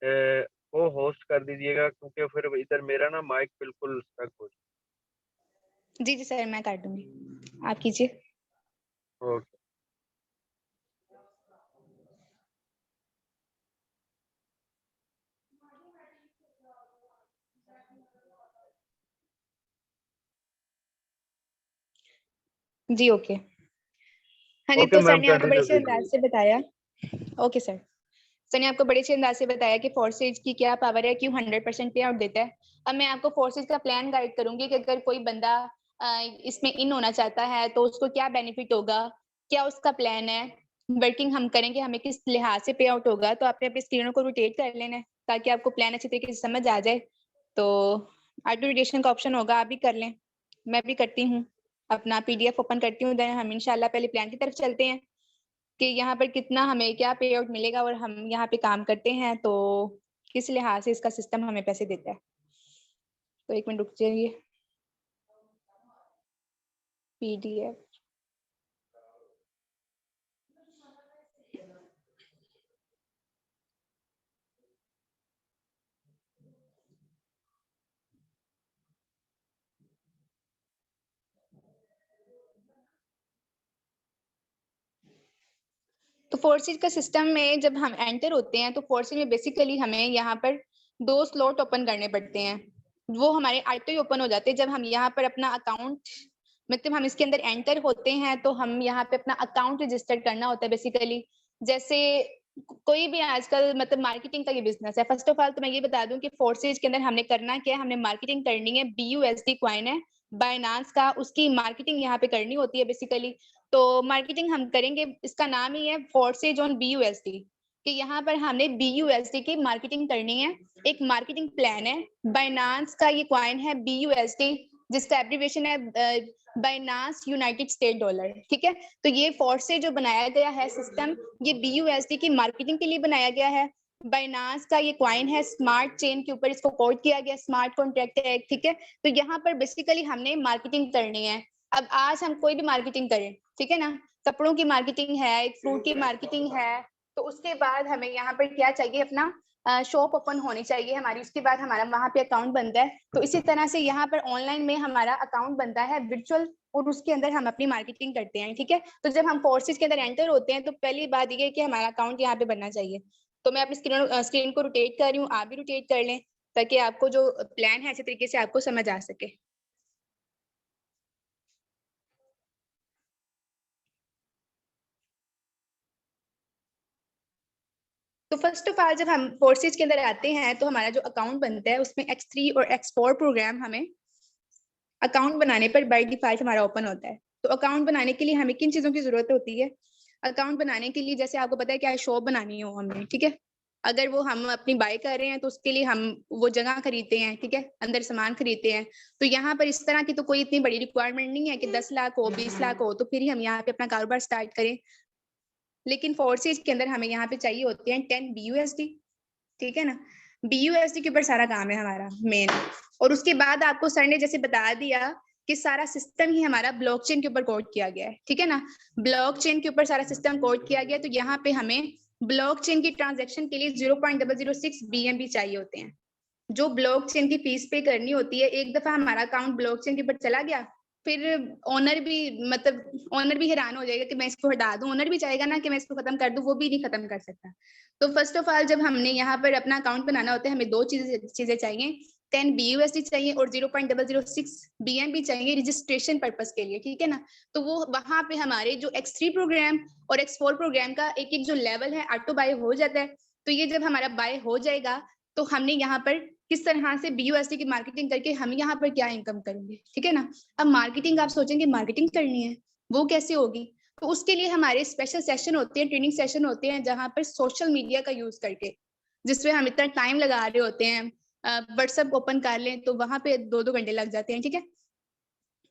को-होस्ट कर दीजिएगा क्योंकि फिर इधर मेरा ना माइक बिल्कुल स्टक हो जी, जी सर, मैं कर दूँगी। आप कीजिए। ओके। जी ओके। हाँ जी, ओके तो सर मैम, ने आपको बड़े कंटिन्यू अच्छे अंदाज कीजिए। से बताया। Okay sir. सर ने आपको बड़े अच्छे अंदाज से बताया कि फोर्सेज की क्या पावर है, क्यों 100% पे आउट देता है। अब मैं आपको फोर्सेज का प्लान गाइड करूंगी कि अगर कोई बंदा इसमें इन होना चाहता है तो उसको क्या बेनिफिट होगा, क्या उसका प्लान है, वर्किंग हम करेंगे, हमें किस लिहाज से पे आउट होगा। तो आपने अपनी स्क्रीनों को रोटेट कर लेना है ताकि आपको प्लान अच्छी तरीके से समझ आ जाए। तो ऑटो रोटेशन का ऑप्शन होगा, आप भी कर लें, मैं भी करती हूँ, अपना PDF ओपन करती हूँ। देन हम इंशाल्लाह पहले प्लान की तरफ चलते हैं कि यहाँ पर कितना हमें क्या पे आउट मिलेगा और हम यहाँ पे काम करते हैं तो किस लिहाज से इसका सिस्टम हमें पैसे देता है। तो 1 मिनट रुक जाइए। PDF। तो फोर्सेज का सिस्टम में जब हम एंटर होते हैं तो फोर्सेज में बेसिकली हमें यहाँ पर 2 स्लॉट ओपन करने पड़ते हैं। वो हमारे ऑटो ही ओपन हो जाते हैं जब हम यहाँ पर अपना अकाउंट, मतलब हम इसके अंदर एंटर होते हैं तो हम यहाँ पे अपना अकाउंट रजिस्टर करना होता है बेसिकली। जैसे कोई भी आजकल मतलब मार्केटिंग का ये बिजनेस है। फर्स्ट ऑफ ऑल तो मैं ये बता दूं कि फोर्सेज के अंदर हमने करना क्या है, हमने मार्केटिंग करनी है। BUSD कॉइन है बाइनांस का, उसकी मार्केटिंग यहाँ पे करनी होती है बेसिकली। तो मार्केटिंग हम करेंगे, इसका नाम ही है फोर्सेज ऑन BUSD, कि यहाँ पर हमने BUSD की मार्केटिंग करनी है। एक मार्केटिंग प्लान है। बाइनांस का ये कॉइन है BUSD, जिसका एब्रिविएशन है बाइनांस यूनाइटेड स्टेट डॉलर। ठीक है, तो ये फोर्स जो बनाया गया है सिस्टम, ये BUSD की मार्केटिंग के लिए बनाया गया है। बाइनांस का ये कॉइन है, स्मार्ट चेन के ऊपर इसको कोड किया गया, स्मार्ट कॉन्ट्रैक्ट है, ठीक है। तो यहाँ पर बेसिकली हमने मार्केटिंग करनी है। अब आज हम कोई भी मार्केटिंग करें, ठीक है ना, कपड़ों की मार्केटिंग है, एक फ्रूट की मार्केटिंग है, तो उसके बाद हमें यहाँ पर क्या चाहिए, अपना शॉप ओपन होनी चाहिए हमारी, उसके बाद हमारा वहां पे अकाउंट बनता है। तो इसी तरह से यहाँ पर ऑनलाइन में हमारा अकाउंट बनता है वर्चुअल, और उसके अंदर हम अपनी मार्केटिंग करते हैं। ठीक है, तो जब हम फोर्सेज के अंदर एंटर होते हैं तो पहली बात ये है कि हमारा अकाउंट यहाँ पे बनना चाहिए। तो मैं अपनी स्क्रीन को रोटेट कर रही हूँ, आप भी रोटेट कर लें ताकि आपको जो प्लान है अच्छे तरीके से आपको समझ आ सके। तो फर्स्ट ऑफ ऑल जब हम फोर्सेज के अंदर आते हैं तो हमारा जो अकाउंट बनता है उसमें X3 और X4 प्रोग्राम हमें अकाउंट बनाने पर बाय डिफॉल्ट हमारा ओपन होता है। तो अकाउंट बनाने के लिए हमें किन चीजों की जरूरत होती है? अकाउंट बनाने के लिए जैसे आपको पता है क्या शॉप बनानी हो हमने, ठीक है, अगर वो हम अपनी बाय कर रहे हैं तो उसके लिए हम वो जगह खरीदते हैं, ठीक है, अंदर सामान खरीदते हैं। तो यहाँ पर इस तरह की तो कोई इतनी बड़ी रिक्वायरमेंट नहीं है कि 10 लाख हो, 20 लाख हो तो फिर ही हम यहाँ पे अपना कारोबार स्टार्ट करें। लेकिन फोर्सेज के अंदर हमें यहाँ पे चाहिए होते हैं 10 BUSD, ठीक है ना। BUSD के ऊपर सारा काम है हमारा मेन। और उसके बाद आपको सर ने जैसे बता दिया कि सारा सिस्टम ही हमारा ब्लॉकचेन के ऊपर कोड किया गया है, ठीक है ना। ब्लॉकचेन के ऊपर सारा सिस्टम कोड किया गया है, तो यहाँ पे हमें ब्लॉकचेन की ट्रांजैक्शन के लिए 0.006 BNB चाहिए होते हैं, जो ब्लॉकचेन की फीस पे करनी होती है। एक दफा हमारा अकाउंट ब्लॉकचेन के ऊपर चला गया, फिर ओनर भी ओनर भी हैरान हो जाएगा कि मैं इसको हटा दूं, ओनर भी चाहेगा ना कि मैं इसको खत्म कर दूं, वो भी नहीं खत्म कर सकता। तो फर्स्ट ऑफ ऑल जब हमने यहाँ पर अपना अकाउंट बनाना होता है हमें 2 चीजें चाहिए, 10 BUSD चाहिए और 0.006 BNB चाहिए रजिस्ट्रेशन पर्पस के लिए, ठीक है ना। तो वो वहां पे हमारे जो X3 प्रोग्राम और X4 प्रोग्राम का एक एक जो लेवल है ऑटो बाय हो जाता है। तो ये जब हमारा बाय हो जाएगा तो हमने यहाँ पर किस तरह से BUSD की मार्केटिंग करके हम यहाँ पर क्या इनकम करेंगे, ठीक है ना। अब मार्केटिंग आप सोचेंगे मार्केटिंग करनी है, वो कैसे होगी? तो उसके लिए हमारे स्पेशल सेशन होते हैं, ट्रेनिंग सेशन होते हैं, जहां पर सोशल मीडिया का यूज करके, जिसमें हम इतना टाइम लगा रहे होते हैं, व्हाट्सएप ओपन कर लें तो वहां पे 2-2 घंटे लग जाते हैं, ठीक है।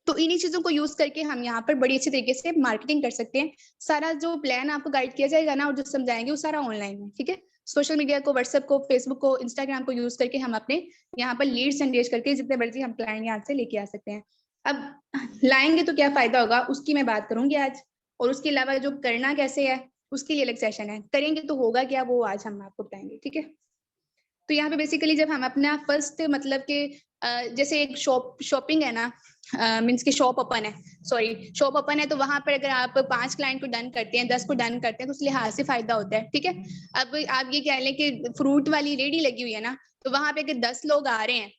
तो इन्हीं चीजों को यूज करके हम यहाँ पर बड़ी अच्छी तरीके से मार्केटिंग कर सकते हैं। सारा जो प्लान आपको गाइड किया जाएगा ना और जो समझाएंगे वो सारा ऑनलाइन है, ठीक है। सोशल मीडिया को, व्हाट्सएप को, फेसबुक को, इंस्टाग्राम को यूज करके हम अपने यहाँ पर लीड्स जनरेट करके जितने मर्जी हम क्लाइंट यहाँ से लेके आ सकते हैं। अब लाएंगे तो क्या फायदा होगा उसकी मैं बात करूंगी आज, और उसके अलावा जो करना कैसे है उसके लिए अलग सेशन है। करेंगे तो होगा क्या वो आज हम आपको बताएंगे, ठीक है। तो यहाँ पे बेसिकली जब हम अपना फर्स्ट मतलब के जैसे एक शॉपिंग है ना, मीन्स की शॉप ओपन है, सॉरी शॉप ओपन है, तो वहां पर अगर आप 5 क्लाइंट को डन करते हैं, 10 को डन करते हैं तो उस लिहाज से फायदा होता है, ठीक है। अब आप ये कह लें कि फ्रूट वाली रेडी लगी हुई है ना, तो वहां पे अगर 10 लोग आ रहे हैं,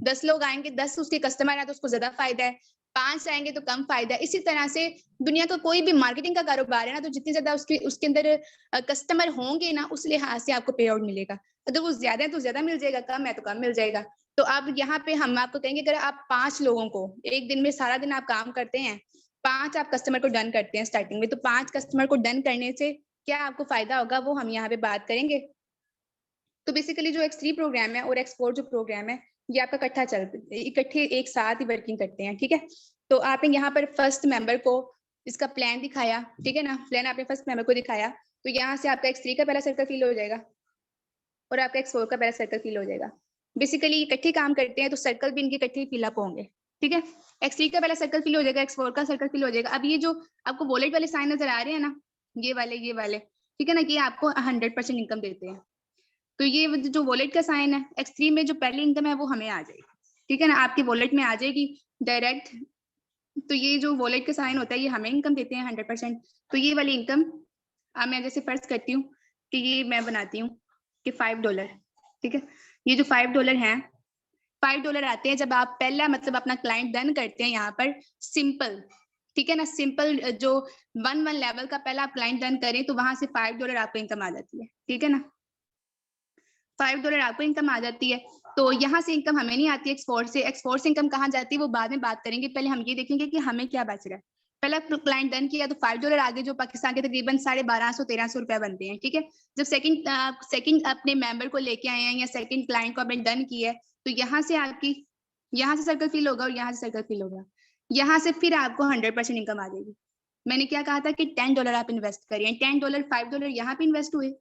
10 लोग आएंगे, 10 उसके कस्टमर है तो उसको ज्यादा फायदा है। 5 आएंगे तो कम फायदा। इसी तरह से दुनिया का कोई भी मार्केटिंग का कारोबार है ना, तो जितनी ज्यादा उसके अंदर कस्टमर होंगे ना, उस लिहाज से आपको पे आउट मिलेगा। अगर वो ज्यादा है तो ज्यादा मिल जाएगा, कम है तो कम मिल जाएगा। तो आप यहाँ पे हम आपको कहेंगे, अगर आप 5 लोगों को एक दिन में सारा दिन आप काम करते हैं, 5 आप कस्टमर को डन करते हैं स्टार्टिंग में, तो 5 कस्टमर को डन करने से क्या आपको फायदा होगा, वो हम यहाँ पे बात करेंगे। तो बेसिकली जो X3 प्रोग्राम है और X4 जो प्रोग्राम है, ये आपका इकट्ठे एक साथ ही वर्किंग करते हैं, ठीक है। तो आपने यहाँ पर फर्स्ट मेंबर को इसका प्लान दिखाया, ठीक है ना, प्लान आपने फर्स्ट मेंबर को दिखाया, तो यहाँ से आपका X3 का पहला सर्कल फिल हो जाएगा और आपका X4 का पहला सर्कल फिल हो जाएगा। बेसिकली इकट्ठे काम करते हैं तो सर्कल भी इनके इकट्ठे फिलअप होंगे, ठीक है। X3 का पहला सर्कल फिल हो जाएगा, X4 का सर्कल फिल हो जाएगा। अब ये जो आपको वॉलेट वाले साइन नजर आ रहे हैं ना, ये वाले, ठीक है ना, ये आपको 100% इनकम देते हैं। तो ये जो वॉलेट का साइन है, X3 में जो पहली इनकम है वो हमें आ जाएगी, ठीक है ना, आपकी वॉलेट में आ जाएगी डायरेक्ट। तो ये जो वॉलेट का साइन होता है ये हमें इनकम देते हैं 100%। तो ये वाली इनकम मैं जैसे फर्ज करती हूँ कि ये मैं बनाती हूँ कि $5, ठीक है। ये जो $5 है, $5 आते हैं जब आप पहला मतलब अपना क्लाइंट डन करते हैं यहाँ पर सिंपल, ठीक है ना, सिंपल जो 1 लेवल का पहला आप क्लाइंट डन करें तो वहां से $5 आपको इनकम आ जाती है, ठीक है ना, $5 आपको इनकम आ जाती है। तो यहाँ से इनकम हमें नहीं आती एक्सपोर्ट से इनकम कहाँ जाती है वो बाद में बात करेंगे। पहले हम ये देखेंगे कि हमें क्या बच रहा है। पहला क्लाइंट डन किया तो $5 आगे जो पाकिस्तान के तकरीबन 1250-1300 रुपया बनते हैं, ठीक है। जब सेकंड अपने मेंबर को लेके आए हैं या सेकंड क्लाइंट को आपने डन किया है, तो यहाँ से सर्कल फिल होगा और यहाँ से सर्कल फिल होगा। यहाँ से फिर आपको 100% इनकम आ जाएगी। मैंने क्या कहा था कि $10 आप इन्वेस्ट करिए, $10 $5 यहाँ पे इन्वेस्ट हुए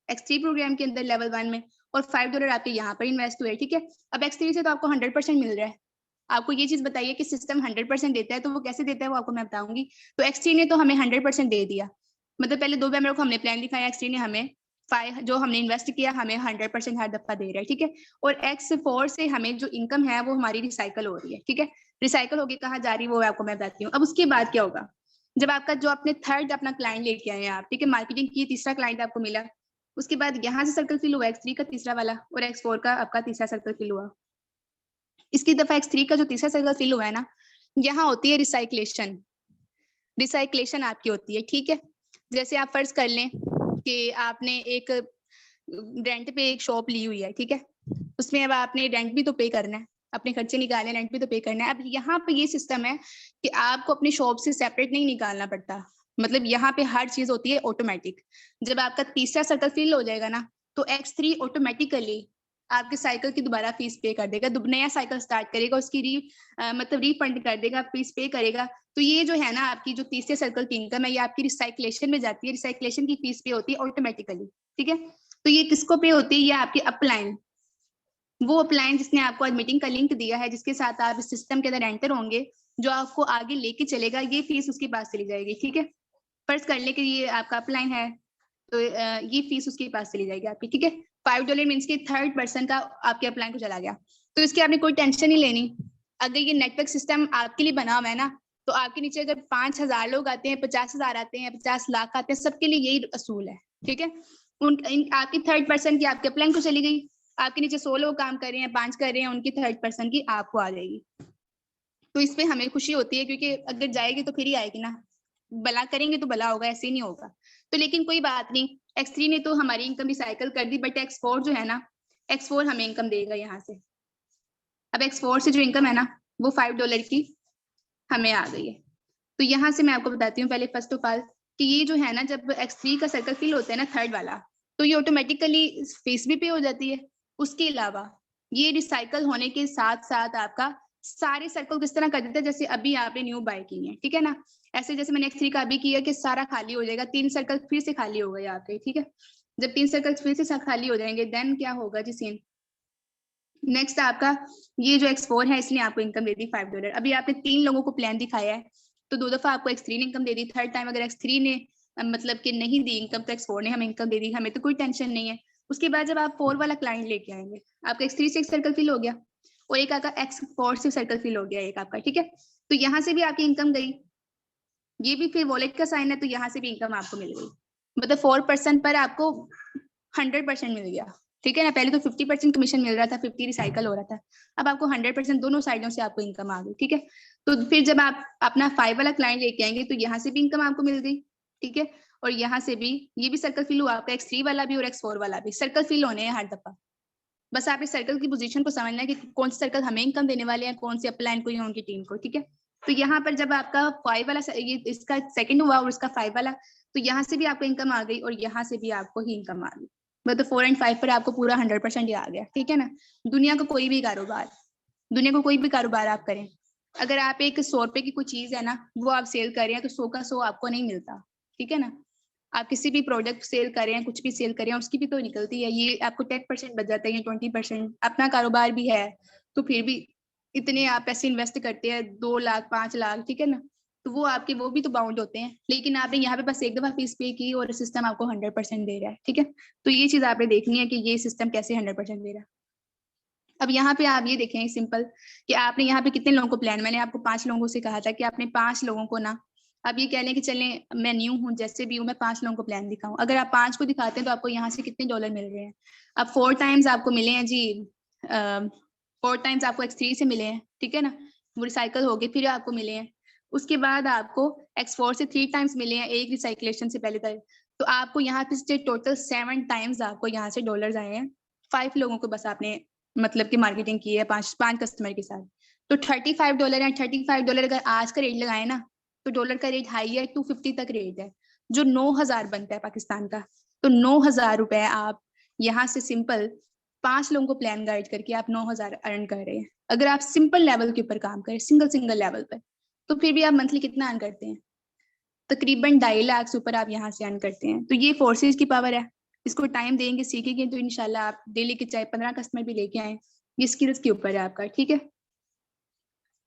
X3 प्रोग्राम के अंदर लेवल 1 में, और $5 आपके यहाँ पर इन्वेस्ट हुए, ठीक है। अब X3 से तो आपको 100% मिल रहा है। आपको ये चीज बताइए कि सिस्टम 100% देता है, तो वो कैसे देता है वो आपको मैं बताऊंगी। तो X3 ने तो हमें 100% दे दिया, मतलब पहले 2 मेंबर को हमने प्लान दिखाया, X3 ने हमें जो हमने इन्वेस्ट किया हमें 100% हर दफा दे रहा है, ठीक है। और X4 से हमें जो इनकम है वो हमारी रिसाइकल हो रही है, ठीक है। रिसाइकल होगी कहाँ जा रही है वो आपको मैं बताती हूँ। अब उसके बाद क्या होगा, जब आपका जो अपने थर्ड अपना क्लाइंट लेके आए हैं आप, ठीक है, मार्केटिंग की, तीसरा क्लाइंट आपको मिला, उसके बाद यहाँ से सर्कल फिल हुआ X3 का तीसरा वाला और X4 का आपका तीसरा सर्कल फिल हुआ। इसकी दफा X3 का जो तीसरा सर्कल फिल हुआ है ना, यहाँ होती है रिसाइक्लेशन आपकी होती है, ठीक है। जैसे आप फर्ज कर लें कि आपने एक रेंट पे एक शॉप ली हुई है, ठीक है, उसमें अब आपने रेंट भी तो पे करना है, अपने खर्चे निकालने, रेंट भी तो पे करना है। अब यहाँ पे ये सिस्टम है कि आपको अपनी शॉप से सेपरेट नहीं निकालना पड़ता, मतलब यहाँ पे हर चीज होती है ऑटोमेटिक। जब आपका तीसरा सर्कल फिल हो जाएगा ना, तो X3 ऑटोमेटिकली आपके साइकिल की दोबारा फीस पे कर देगा, नया साइकिल स्टार्ट करेगा, उसकी मतलब रिफंड कर देगा, फीस पे करेगा। तो ये जो है ना आपकी जो तीसरे सर्कल की इनकम है, ये आपकी रिसाइक्लेशन में जाती है, रिसाइक्लेशन की फीस पे होती है ऑटोमेटिकली, ठीक है। तो ये किसको पे होती है, ये आपकी अपलाइन, वो अपलाइन जिसने आपको आज मीटिंग का लिंक दिया है, जिसके साथ आप इस सिस्टम के अंदर एंटर होंगे, जो आपको आगे लेके चलेगा, ये फीस उसके पास चली जाएगी, ठीक है। फर्ज कर ले कि ये आपका अपलाइन है, तो ये फीस उसके पास चली जाएगी आपकी, ठीक है। $5 मीन्स की थर्ड पर्सन का आपके अपलाइन को चला गया, तो इसकी आपने कोई टेंशन नहीं लेनी। अगर ये नेटवर्क सिस्टम आपके लिए बना हुआ है ना, तो आपके नीचे अगर 5,000 लोग आते हैं, 50,000 आते हैं, 50 लाख आते हैं, सबके लिए यही असूल है, ठीक है। आपकी थर्ड पर्सन की आपके अपलाइन को चली गई, आपके नीचे 100 लोग काम कर रहे हैं, 5 कर रहे हैं, उनकी थर्ड पर्सन की आपको आ जाएगी। तो इसमें हमें खुशी होती है, क्योंकि अगर जाएगी तो फिर ही आएगी ना, भला करेंगे तो भला होगा, ऐसे नहीं होगा। तो लेकिन कोई बात नहीं, X3 ने तो हमारी इनकम रिसाइकल कर दी, बट X4 जो है ना, X4 हमें इनकम देगा यहाँ से। अब X4 से जो इनकम है ना, वो $5 की हमें आ गई है। तो यहाँ से मैं आपको बताती हूँ पहले फर्स्ट ऑफ ऑल कि ये जो है ना, जब X3 का सर्कल फिल होता है ना थर्ड वाला, तो ये ऑटोमेटिकली फीस भी पे हो जाती है। उसके अलावा ये रिसाइकल होने के साथ साथ आपका सारे सर्कल किस तरह कर देता है, जैसे अभी आपने न्यू बाय की है, ठीक है ना, ऐसे जैसे मैंने X3 का अभी किया कि सारा खाली हो जाएगा, 3 सर्कल फिर से खाली हो गए आपके, ठीक है। जब 3 सर्कल फिर से खाली हो जाएंगे, देन क्या होगा जी सीन, नेक्स्ट आपका ये जो X4 है, इसने आपको इनकम दे दी $5। अभी आपने 3 लोगों को प्लान दिखाया है, तो 2 दफा आपको X3 ने इनकम दे दी, थर्ड टाइम अगर X3 ने मतलब कि नहीं दी इनकम, तो X4 ने हमें इनकम दे दी, हमें तो कोई टेंशन नहीं है। उसके बाद जब आप 4 वाला क्लाइंट लेके आएंगे, आपका X3 से एक सर्कल फिल हो गया और एक आपका X4 से सर्कल फिल हो गया एक आपका, ठीक है। तो यहाँ से भी आपकी इनकम गई, ये भी फिर वॉलेट का साइन है, तो यहाँ से भी इनकम आपको मिल गई, मतलब 4% पर आपको 100% मिल गया, ठीक है ना। पहले तो 50% कमीशन मिल रहा था, 50 रिसाइकल हो रहा था, अब आपको 100% दोनों साइडों से आपको इनकम आ गई। ठीक है, तो फिर जब आप अपना 5 वाला क्लाइंट लेके आएंगे तो यहाँ से भी इनकम आपको मिल गई। ठीक है, और यहाँ से भी ये भी सर्कल फिल हुआ आपका, X3 वाला भी और X4 वाला भी सर्कल फिल होने हैं हर दफा। बस आप इस सर्कल की पोजीशन को समझना है कि कौन सा सर्कल हमें इनकम देने वाले हैं, कौन से अपलाइन को या उनकी टीम को। ठीक है, तो यहाँ पर जब आपका 5 वाला ये इसका सेकंड हुआ और इसका 5 वाला, तो यहाँ से भी आपको इनकम आ गई और यहाँ से भी आपको ही इनकम आ गई। मतलब 4 एंड 5 पर आपको पूरा 100% ही आ गया। ठीक है ना। दुनिया का कोई भी कारोबार, दुनिया को कोई भी कारोबार आप करें, अगर आप एक 100 रुपए की कोई चीज है ना वो आप सेल कर रहे हैं तो 100 का 100 आपको नहीं मिलता। ठीक है ना। आप किसी भी प्रोडक्ट सेल कर रहे हैं, कुछ भी सेल कर रहे हैं, उसकी भी तो निकलती है, ये आपको 10% बच जाता है या 20%। अपना कारोबार भी है तो फिर भी इतने आप पैसे इन्वेस्ट करते हैं, 2 लाख 5 लाख, ठीक है ना, तो वो आपके वो भी तो बाउंड होते हैं। लेकिन आपने यहाँ पे बस एक दफा फीस पे की और सिस्टम आपको 100% दे रहा है। ठीक है, तो ये चीज आपने देखनी है कि ये सिस्टम कैसे 100% दे रहा है। अब यहाँ पे आप ये देखें सिंपल कि आपने यहाँ पे कितने लोगों को प्लान, मैंने आपको 5 लोगों से कहा था कि आपने 5 लोगों को ना, अब ये कह लें कि चलें मैं न्यू हूँ जैसे भी हूँ, मैं 5 लोगों को प्लान दिखाऊं, अगर आप 5 को दिखाते हैं तो आपको यहाँ से कितने डॉलर मिल रहे हैं। अब 4 टाइम्स आपको मिले हैं जी, 4 टाइम्स आपको X3 से मिले हैं। ठीक है ना, वो रिसाइकल हो गए फिर आपको मिले हैं। उसके बाद आपको X4 से 3 टाइम्स मिले हैं एक रिसाइकलेशन से पहले तक। तो आपको यहाँ पे टोटल 7 टाइम्स आपको यहाँ से डॉलर आए हैं। 5 लोगों को बस आपने मतलब की मार्केटिंग की है 5 कस्टमर के साथ। तो $35 है। $35 अगर आज का रेट लगाए ना तो डॉलर का रेट हाई है, 250 तक रेट है, जो 9,000 बनता है पाकिस्तान का। तो 9,000 रुपए आप यहाँ से सिंपल 5 लोगों को प्लान गाइड करके आप 9,000 अर्न कर रहे हैं। अगर आप सिंपल लेवल के ऊपर काम करें, सिंगल लेवल पर, तो फिर भी आप मंथली कितना अर्न करते हैं, तकरीबन 2.5 लाख से ऊपर आप यहाँ से अर्न करते हैं। तो ये फोर्सेज की पावर है, इसको टाइम देंगे, सीखेंगे तो इंशाल्लाह आप डेली के चाहे 15 कस्टमर भी लेके आए, ये स्किल्स के ऊपर है आपका। ठीक है,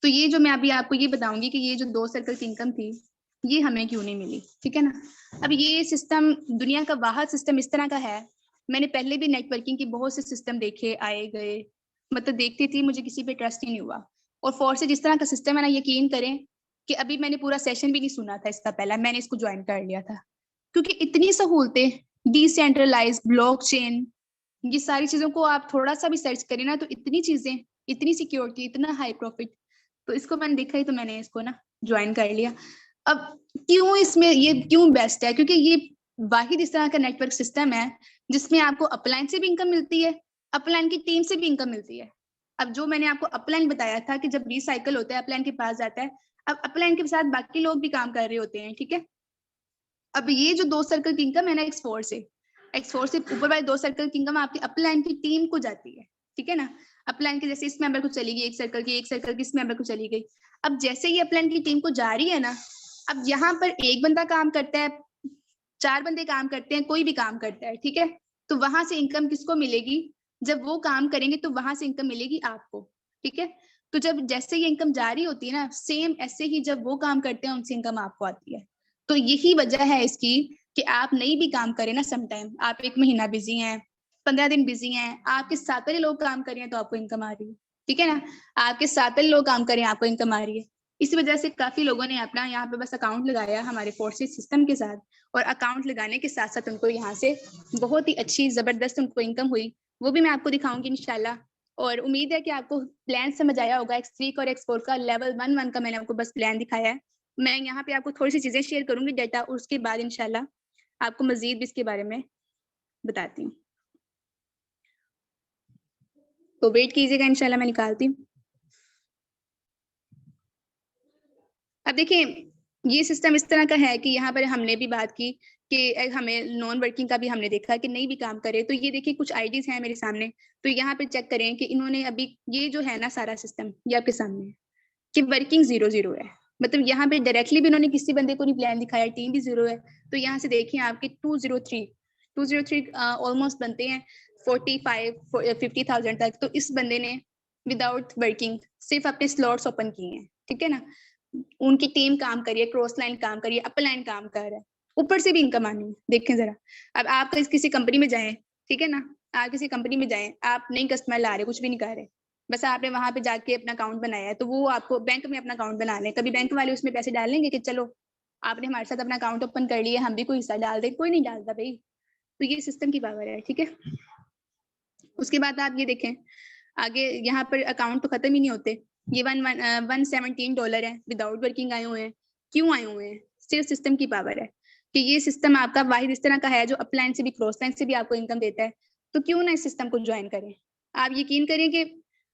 तो ये जो मैं अभी आपको ये बताऊंगी कि ये जो 2 सर्कल की इनकम थी ये हमें क्यों नहीं मिली। ठीक है ना। अब ये सिस्टम दुनिया का वाहिद सिस्टम इस तरह का है, मैंने पहले भी नेटवर्किंग के बहुत से सिस्टम देखे आए गए, मतलब देखती थी, मुझे किसी पे ट्रस्ट ही नहीं हुआ। और फोर्सेज जिस तरह का सिस्टम है ना, यकीन करें कि अभी मैंने पूरा सेशन भी नहीं सुना था इसका, पहला मैंने इसको ज्वाइन कर लिया था क्योंकि इतनी सहूलतें, डिसेंट्रलाइज, ब्लॉकचेन, ये सारी चीजों को आप थोड़ा सा भी सर्च करें ना तो इतनी चीजें, इतनी सिक्योरिटी, इतना हाई प्रॉफिट, तो इसको मैंने देखा ही तो मैंने इसको ना ज्वाइन कर लिया। अब क्यों इसमें ये क्यों बेस्ट है, क्योंकि ये वाहिद इस तरह का नेटवर्क सिस्टम है जिसमें आपको अपलाइन से भी इनकम मिलती है, अपलाइन की टीम से भी इनकम मिलती है। अब जो मैंने आपको अपलाइन बताया था कि जब रिसाइकल होता है अपलाइन के पास जाता है, अब अपलाइन के साथ बाकी लोग भी काम कर रहे होते हैं। ठीक है, अब ये जो 2 सर्कल की इनकम है ना X4 से ऊपर वाले 2 सर्कल की इनकम आपकी अपलाइन की टीम को जाती है। ठीक है ना, अपलाइन के जैसे इस मेंबर को चली गई एक सर्कल की इस मेंबर को चली गई। अब जैसे ही अपलाइन की टीम को जा रही है ना, अब यहाँ पर एक बंदा काम करता है, 4 बंदे काम करते हैं, कोई भी काम करता है, ठीक है, तो वहां से इनकम किसको मिलेगी, जब वो काम करेंगे तो वहां से इनकम मिलेगी आपको। ठीक है, तो जब जैसे ये इनकम जारी होती है ना, सेम ऐसे ही जब वो काम करते हैं उनसे इनकम आपको आती है। तो यही वजह है इसकी कि आप नहीं भी काम करें ना, समटाइम आप 1 महीना बिजी हैं, 15 दिन बिजी हैं, आपके साथ वाले लोग काम करें तो आपको इनकम आ रही है। ठीक है ना, आपके साथ वाले लोग काम करें आपको इनकम आ रही है। इसी वजह से काफी लोगों ने अपना यहाँ पे बस अकाउंट लगाया हमारे फोर्सेज सिस्टम के साथ, और अकाउंट लगाने के साथ साथ उनको यहाँ से बहुत ही अच्छी जबरदस्त उनको इनकम हुई, वो भी मैं आपको दिखाऊंगी इंशाल्लाह। और उम्मीद है कि आपको प्लान समझ आया होगा। X3 और X4 का लेवल 1 का मैंने आपको बस प्लान दिखाया है। मैं यहाँ पे आपको थोड़ी सी चीजें शेयर करूंगी डाटा, और उसके बाद इंशाल्लाह आपको मजीद भी इसके बारे में बताती हूँ। तो वेट कीजिएगा, इंशाल्लाह मैं निकालती हूँ। अब देखिए ये सिस्टम इस तरह का है कि यहाँ पर हमने भी बात की कि हमें नॉन वर्किंग का भी हमने देखा कि नहीं भी काम करे, तो ये देखिए कुछ आईडीज हैं मेरे सामने, तो यहाँ पे चेक करें कि इन्होंने अभी ये जो है ना सारा सिस्टम ये आपके सामने है कि वर्किंग 0 है, मतलब यहाँ पे डायरेक्टली भी उन्होंने किसी बंदे को नहीं प्लान दिखाया, टीम भी 0 है। तो यहाँ से देखिए आपके 203 ऑलमोस्ट बनते हैं 50,000 तक। तो इस बंदे ने विदाउट वर्किंग सिर्फ अपने स्लॉट्स ओपन किए हैं। ठीक है ना, उनकी टीम काम करिए, क्रॉस लाइन काम करिए, अप लाइन काम कर रहा है, ऊपर से भी इनकम आनी है। देखें जरा, अब आप किसी कंपनी में जाएं, ठीक है ना, आप किसी कंपनी में जाएं, आप नई कस्टमर ला रहे, कुछ भी नहीं कर रहे, बस आपने वहां पे जाके अपना अकाउंट बनाया है, तो वो आपको बैंक में अपना अकाउंट बना लें, कभी बैंक वाले उसमें पैसे डाल लेंगे कि चलो आपने हमारे साथ अपना अकाउंट ओपन कर लिया, हम भी कोई हिस्सा डाल दे, कोई नहीं डालता भाई। तो ये सिस्टम की पावर है। ठीक है, उसके बाद आप ये देखें आगे, यहाँ पर अकाउंट तो खत्म ही नहीं होते। ये $117 है, विदाउट वर्किंग आए हुए हैं। क्यों आए हुए हैं? सिर्फ सिस्टम की पावर है कि ये सिस्टम आपका वाहिद इस तरह का है जो अपलाइन से भी क्रॉस लाइन से भी आपको इनकम देता है। तो क्यों ना इस सिस्टम को ज्वाइन करें। आप यकीन करें कि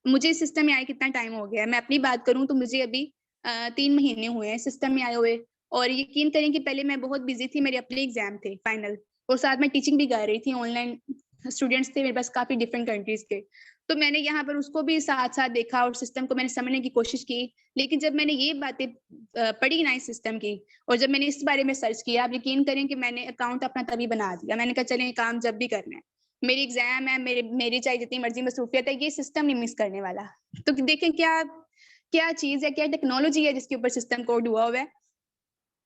मुझे इस सिस्टम में आए कितना टाइम हो गया है। मैं अपनी बात करूं तो मुझे अभी 3 महीने हुए हैं सिस्टम में आए हुए। और यकीन करें कि पहले मैं बहुत बिजी थी, मेरे अपने एग्जाम थे फाइनल, और साथ में टीचिंग भी कर रही थी, ऑनलाइन स्टूडेंट्स थे मेरे पास काफी डिफरेंट कंट्रीज के। तो मैंने यहाँ पर उसको भी साथ साथ देखा और सिस्टम को मैंने समझने की कोशिश की। लेकिन जब मैंने ये बातें पढ़ी ना इस सिस्टम की, और जब मैंने इस बारे में सर्च किया, आप यकीन करें कि मैंने अकाउंट अपना तभी बना दिया। मैंने कहा चलें काम जब भी करना है, मेरी एग्जाम है, मेरी चाहे जितनी मर्जी मसरूफियत है, ये सिस्टम नहीं मिस करने वाला। तो देखें क्या क्या चीज है, क्या टेक्नोलॉजी है जिसके ऊपर सिस्टम कोड हुआ हुआ है।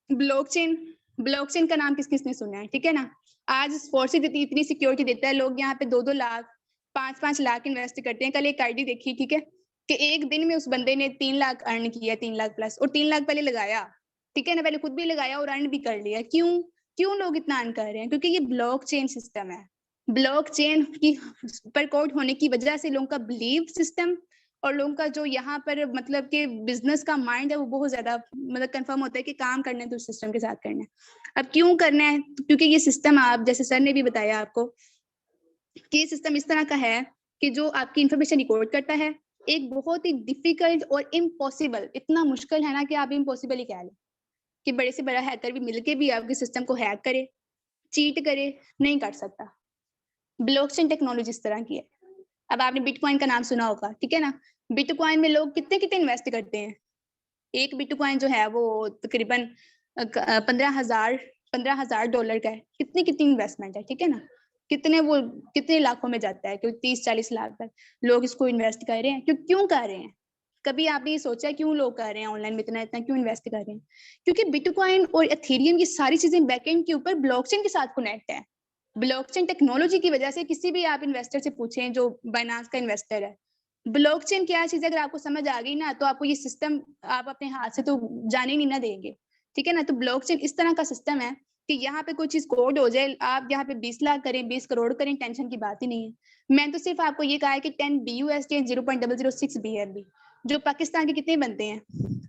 ब्लॉकचेन, ब्लॉकचेन का नाम किस किसने सुना है, ठीक है ना। आज फोर्सिस इतनी सिक्योरिटी देता है, लोग यहाँ पे 2-2 लाख 5-5 लाख इन्वेस्ट करते हैं। कल एक आईडी देखी, ठीक है, कि एक दिन में उस बंदे ने 3 लाख अर्न किया, 3 लाख प्लस, और 3 लाख पहले लगाया, ठीक है ना, पहले खुद भी लगाया और अर्न भी कर लिया। क्यों क्यों लोग इतना अर्न कर रहे हैं? क्योंकि ये ब्लॉकचेन सिस्टम है। ब्लॉकचेन की पर कोड होने की वजह से लोगों का बिलीव सिस्टम और लोगों का जो यहाँ पर मतलब कि बिजनेस का माइंड है वो बहुत ज्यादा मतलब कंफर्म होता है कि काम करना है तो सिस्टम के साथ करना है। अब क्यों करना है? तो क्योंकि ये सिस्टम, आप जैसे सर ने भी बताया आपको कि ये सिस्टम इस तरह का है कि जो आपकी इंफॉर्मेशन रिकॉर्ड करता है। एक बहुत ही डिफिकल्ट और इम्पॉसिबल, इतना मुश्किल है ना कि आप इम्पॉसिबल ही कह लें कि बड़े से बड़ा हैकर भी मिलके भी आपके सिस्टम को हैक करे, चीट करे, नहीं कर सकता। ब्लॉकचेन टेक्नोलॉजी इस तरह की है। अब आपने बिटकॉइन का नाम सुना होगा, ठीक है ना। बिटकॉइन में लोग कितने कितने इन्वेस्ट करते हैं। एक बिटकॉइन जो है वो तकरीबन 15,000 डॉलर का है। कितनी कितनी इन्वेस्टमेंट है, ठीक है ना। कितने लाखों में जाता है, क्योंकि 30-40 लाख तक लोग इसको इन्वेस्ट कर रहे हैं। क्यों कर रहे हैं? कभी आपने ये सोचा क्यों लोग कर रहे हैं ऑनलाइन में इतना इतना क्यों इन्वेस्ट कर रहे हैं? क्योंकि बिटकॉइन और एथेरियम ये सारी चीजें बैकएंड के ऊपर ब्लॉकचेन के साथ कनेक्ट है। ब्लॉकचेन टेक्नोलॉजी की वजह से किसी भी आप इन्वेस्टर से पूछें जो बाइनांस का इन्वेस्टर है, ब्लॉकचेन क्या चीज है अगर आपको समझ आ गई ना, तो आपको ये सिस्टम आप अपने हाथ से तो जाने ही नहीं ना देंगे, ठीक है ना। तो ब्लॉकचेन इस तरह का सिस्टम है कि यहाँ पे कोई चीज कोड हो जाए, आप यहाँ पे 20 लाख करें, 20 करोड़ करें, टेंशन की बात ही नहीं है। मैंने तो सिर्फ आपको ये कहा है कि 10 BUSD 0.006 BNB जो पाकिस्तान के कितने बनते हैं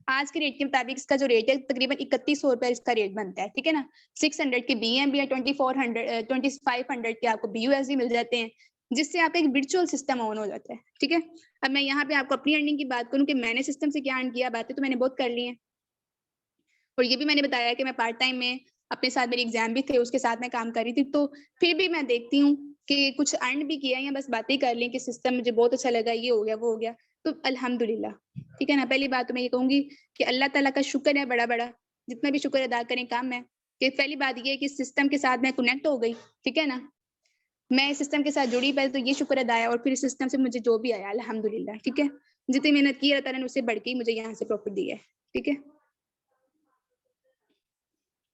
आज के रेट के मुताबिक। इसका जो रेट है तकरीबन 3100 रुपए इसका रेट बनता है, ठीक है ना। 600 के BNB या 2500 के आपको BUSD मिल जाते हैं, जिससे आपका एक वर्चुअल सिस्टम ऑन हो जाता है, ठीक है। अब मैं यहाँ पे आपको अपनी अर्निंग की बात करूँ कि मैंने सिस्टम से क्या अर्न किया, बातें तो मैंने बहुत कर ली हैं। और ये भी मैंने बताया कि मैं पार्ट टाइम में अपने साथ मेरे एग्जाम भी थे, उसके साथ मैं काम कर रही थी। तो फिर भी मैं देखती हूँ कि कुछ अर्न भी किया या बस बातें कर ली कि सिस्टम मुझे बहुत अच्छा लगा, ये हो गया वो हो गया। तो अल्हम्दुलिल्लाह, ठीक है ना। पहली बात तो मैं ये कहूंगी कि अल्लाह ताला का शुक्र है बड़ा बड़ा, जितना भी शुक्र अदा करें काम है। कि पहली बात ये है कि सिस्टम के साथ मैं कनेक्ट हो गई, ठीक है ना। मैं इस सिस्टम के साथ जुड़ी, पहले तो ये शुक्र अदा है, और फिर इस सिस्टम से मुझे जो भी आया अल्हम्दुलिल्लाह, ठीक है। जितनी मेहनत की अल्लाह ताला ने उससे बढ़ के मुझे यहाँ से प्रॉफिट दिया है, ठीक है।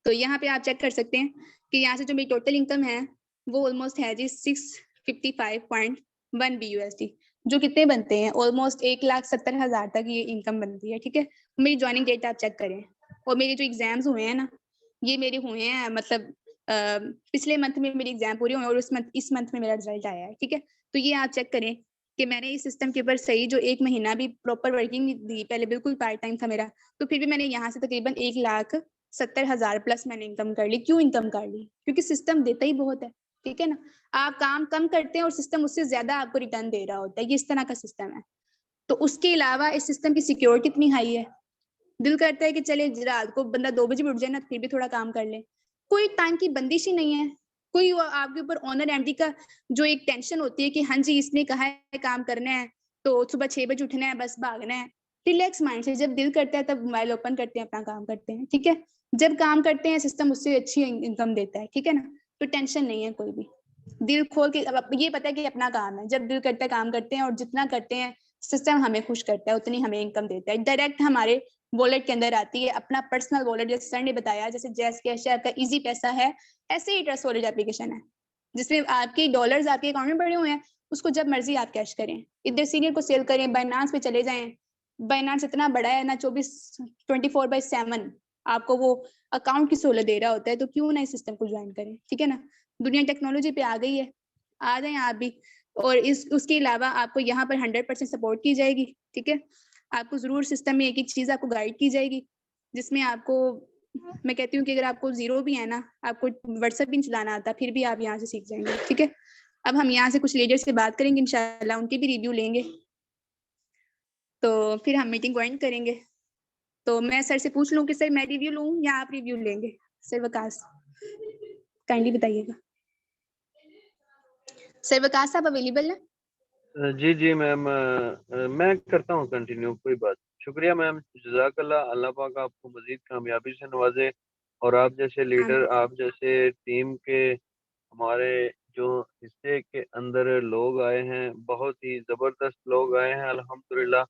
तो यहाँ पे आप चेक कर सकते हैं कि यहाँ से जो मेरी टोटल इनकम है वो ऑलमोस्ट है जी 655.1 BUSD, जो कितने बनते हैं ऑलमोस्ट 1,70,000 तक ये इनकम बनती है, ठीक है। मेरी ज्वाइनिंग डेट आप चेक करें, और मेरे जो एग्जाम्स हुए हैं ना, ये मेरे हुए हैं मतलब पिछले मंथ में मेरे एग्जाम पूरे हुए और इस मंथ में मेरा रिजल्ट आया है, ठीक है। तो ये आप चेक करें कि मैंने इस सिस्टम के ऊपर सही जो 1 महीना भी प्रॉपर वर्किंग नहीं दी, पहले बिल्कुल पार्ट टाइम था मेरा, तो फिर भी मैंने यहाँ से तकरीबन 1,70,000 प्लस मैंने इनकम कर ली। क्यों इनकम कर ली? क्योंकि सिस्टम देता ही बहुत है, ठीक है ना। आप काम कम करते हैं और सिस्टम उससे ज्यादा आपको रिटर्न दे रहा होता है, ये इस तरह का सिस्टम है। तो उसके अलावा इस सिस्टम की सिक्योरिटी इतनी हाई है, दिल करता है कि चले रात को बंदा 2 बजे भी उठ जाए ना, फिर भी थोड़ा काम कर ले। कोई टाइम की बंदिश ही नहीं है। कोई आपके ऊपर ऑनर एमडी का जो एक टेंशन होती है कि हाँ जी इसने कहा है काम करना है तो सुबह 6 बजे उठना है, बस भागना है। रिलैक्स माइंड से जब दिल करता है तब मोबाइल ओपन करते हैं, अपना काम करते हैं, ठीक है। जब काम करते हैं सिस्टम उससे अच्छी इनकम देता है, ठीक है ना। तो टेंशन नहीं है कोई भी, दिल खोल के। अब ये पता है कि अपना काम है, जब दिल करता है काम करते हैं, और जितना करते हैं सिस्टम हमें खुश करता है, उतनी हमें इनकम देता है। डायरेक्ट हमारे वॉलेट के अंदर आती है, अपना पर्सनल वॉलेट, जैसे सर ने बताया, जैसे जैस कैश का इजी पैसा है, ऐसे ही ट्रस्ट वॉलेट एप्लीकेशन है जिसमें आपके डॉलर्स आपके अकाउंट में पड़े हुए हैं, उसको जब मर्जी आप कैश करें, इधर सीनियर को सेल करें, बाइनांस पे चले जाएं। बाइनांस इतना बड़ा है ना, 24/7 आपको वो अकाउंट की सहूलत दे रहा होता है, तो क्यों ना इस सिस्टम को ज्वाइन करें, ठीक है ना। दुनिया टेक्नोलॉजी पे आ गई है, आ जाए आप भी। और इस उसके अलावा आपको यहाँ पर 100% सपोर्ट की जाएगी, ठीक है? आपको ज़रूर सिस्टम में एक-एक चीज़ आपको गाइड की जाएगी, जिसमें आपको मैं कहती हूँ कि अगर आपको ज़ीरो भी है ना, आपको व्हाट्सएप भी नहीं चलाना आता, फिर भी आप यहाँ से सीख जाएँगे, ठीक है? अब हम यहाँ से कुछ लीडर से बात करेंगे इंशाल्लाह, उनके भी रिव्यू लेंगे। तो फिर हम मीटिंग को एंड करेंगे। तो मैं सर से पूछ लूँ कि सर मैं रिव्यू लूँ या आप रिव्यू लेंगे? सर वकास, काइंडली बताइएगा। सर वकास साहब अवेलेबल हैं? जी, जी मैम, मैं करता हूँ कंटिन्यू, कोई बात। शुक्रिया मैम, जज़ाकल्लाह, अल्लाह पाक आपको मज़ीद कामयाबी से नवाज़े और आप जैसे लीडर, आमीन। आप जैसे टीम के हमारे जो हिस्से के अंदर लोग आए हैं, बहुत ही ज़बरदस्त लोग आए हैं अल्हम्दुलिल्लाह।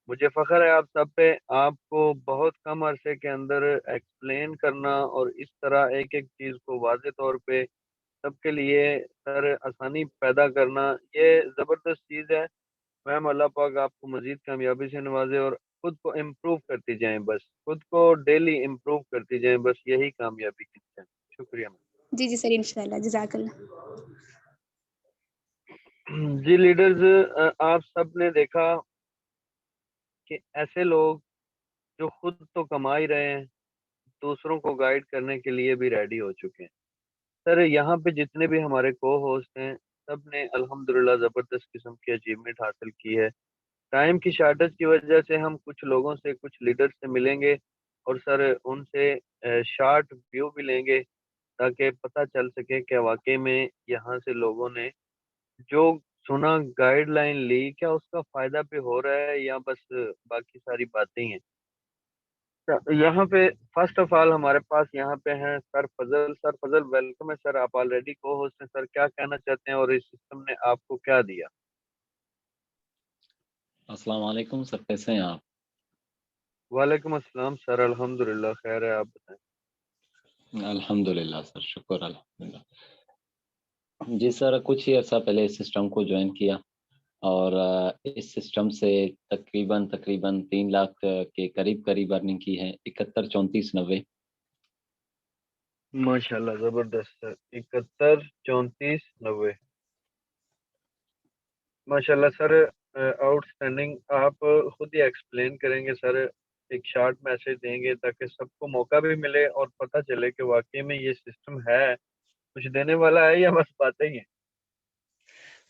मुझे फ़ख्र है आप सब पे, आपको बहुत कम अरसे के अंदर एक्सप्लेन करना और इस तरह एक-एक चीज़ को वाज़े तौर पे सबके लिए सर आसानी पैदा करना, ये ज़बरदस्त चीज़ है। मैम अल्लाह पाक आपको मज़ीद कामयाबी से नवाज़े और खुद को इम्प्रूव करती जाएँ बस, खुद को डेली इम्प्रूव करती जाएँ, बस यही कामयाबी की है। शुक्रिया मैम। जी, जी सर इंशाल्लाह, जज़ाकल्लाह। जी लीडर्स, आप सबने देखा कि ऐसे लोग जो खुद तो कमा ही रहे हैं, दूसरों को गाइड करने के लिए भी रेडी हो चुके हैं। सर यहाँ पे जितने भी हमारे को-होस्ट हैं, सब ने अल्हम्दुलिल्लाह ज़बरदस्त किस्म की अचीवमेंट हासिल की है। टाइम की शॉर्टेज की वजह से हम कुछ लोगों से, कुछ लीडर से मिलेंगे और सर उनसे शॉर्ट व्यू भी लेंगे ताकि पता चल सके कि वाक़ई में यहाँ से लोगों ने जो सुना, गाइडलाइन ली, क्या उसका फ़ायदा भी हो रहा है या बस बाकी सारी बातें ही हैं। यहाँ पे फ़र्स्ट ऑफ ऑल हमारे पास यहाँ पे हैं सर फ़ज़ल। सर फ़ज़ल वेलकम है सर, आप ऑलरेडी को-होस्ट हैं सर, क्या कहना चाहते हैं और इस सिस्टम ने आपको क्या दिया? अस्सलाम वालेकुम सर, कैसे हैं आप? वालेकुम अस्सलाम सर, अल्हम्दुलिल्लाह खैर है, आप बताएँ? अल्हम्दुलिल्लाह सर, शुक्र अल्हम्दुलिल्लाह। जी सर, कुछ ही अर्सा पहले इस सिस्टम को जॉइन किया और इस सिस्टम से तकरीबन 3 लाख के करीब अर्निंग की है, 71 34 90। माशाल्लाह ज़बरदस्त सर, 71, 34, 90 माशाल्लाह सर, आउटस्टैंडिंग। आप खुद ही एक्सप्लेन करेंगे सर, एक शॉर्ट मैसेज देंगे ताकि सबको मौका भी मिले और पता चले कि वाक़ई में ये सिस्टम है, कुछ देने वाला है या बस बातें ही हैं?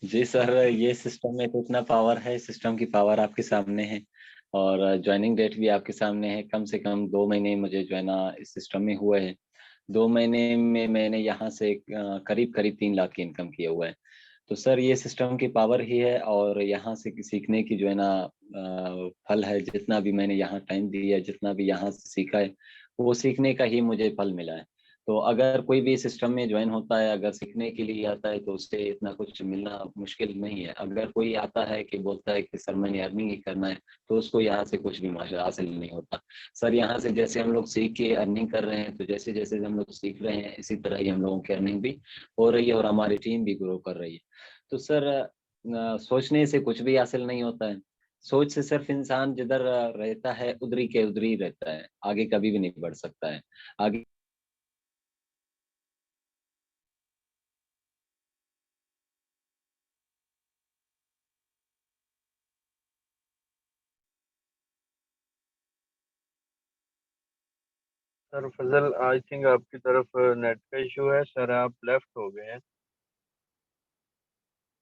जी सर, ये सिस्टम में तो इतना पावर है, सिस्टम की पावर आपके सामने है और जॉइनिंग डेट भी आपके सामने है। कम से कम 2 महीने मुझे जो है ना इस सिस्टम में हुए हैं। 2 महीने में मैंने यहाँ से करीब 3 लाख की इनकम किया हुआ है। तो सर ये सिस्टम की पावर ही है और यहाँ से सीखने की जो है ना फल है, जितना भी मैंने यहाँ टाइम दिया, जितना भी यहाँ से सीखा है, वो सीखने का ही मुझे फल मिला है। तो अगर कोई भी सिस्टम में ज्वाइन होता है, अगर सीखने के लिए आता है तो उससे इतना कुछ मिलना मुश्किल नहीं है। अगर कोई आता है कि बोलता है कि सर मैंने अर्निंग ही करना है, तो उसको यहाँ से कुछ भी हासिल नहीं होता। सर यहाँ से जैसे हम लोग सीख के अर्निंग कर रहे हैं, तो जैसे-जैसे हम लोग सीख रहे हैं, इसी तरह ही हम लोगों की अर्निंग भी हो रही है और हमारी टीम भी ग्रो कर रही है। तो सर सोचने से कुछ भी हासिल नहीं होता है। सोच से सिर्फ इंसान जिधर रहता है, उधर ही रहता है, आगे कभी भी नहीं बढ़ सकता है। आगे सर फ़ज़ल, आई थिंक आपकी तरफ नेट का इश्यू है सर, आप लेफ्ट हो गए हैं।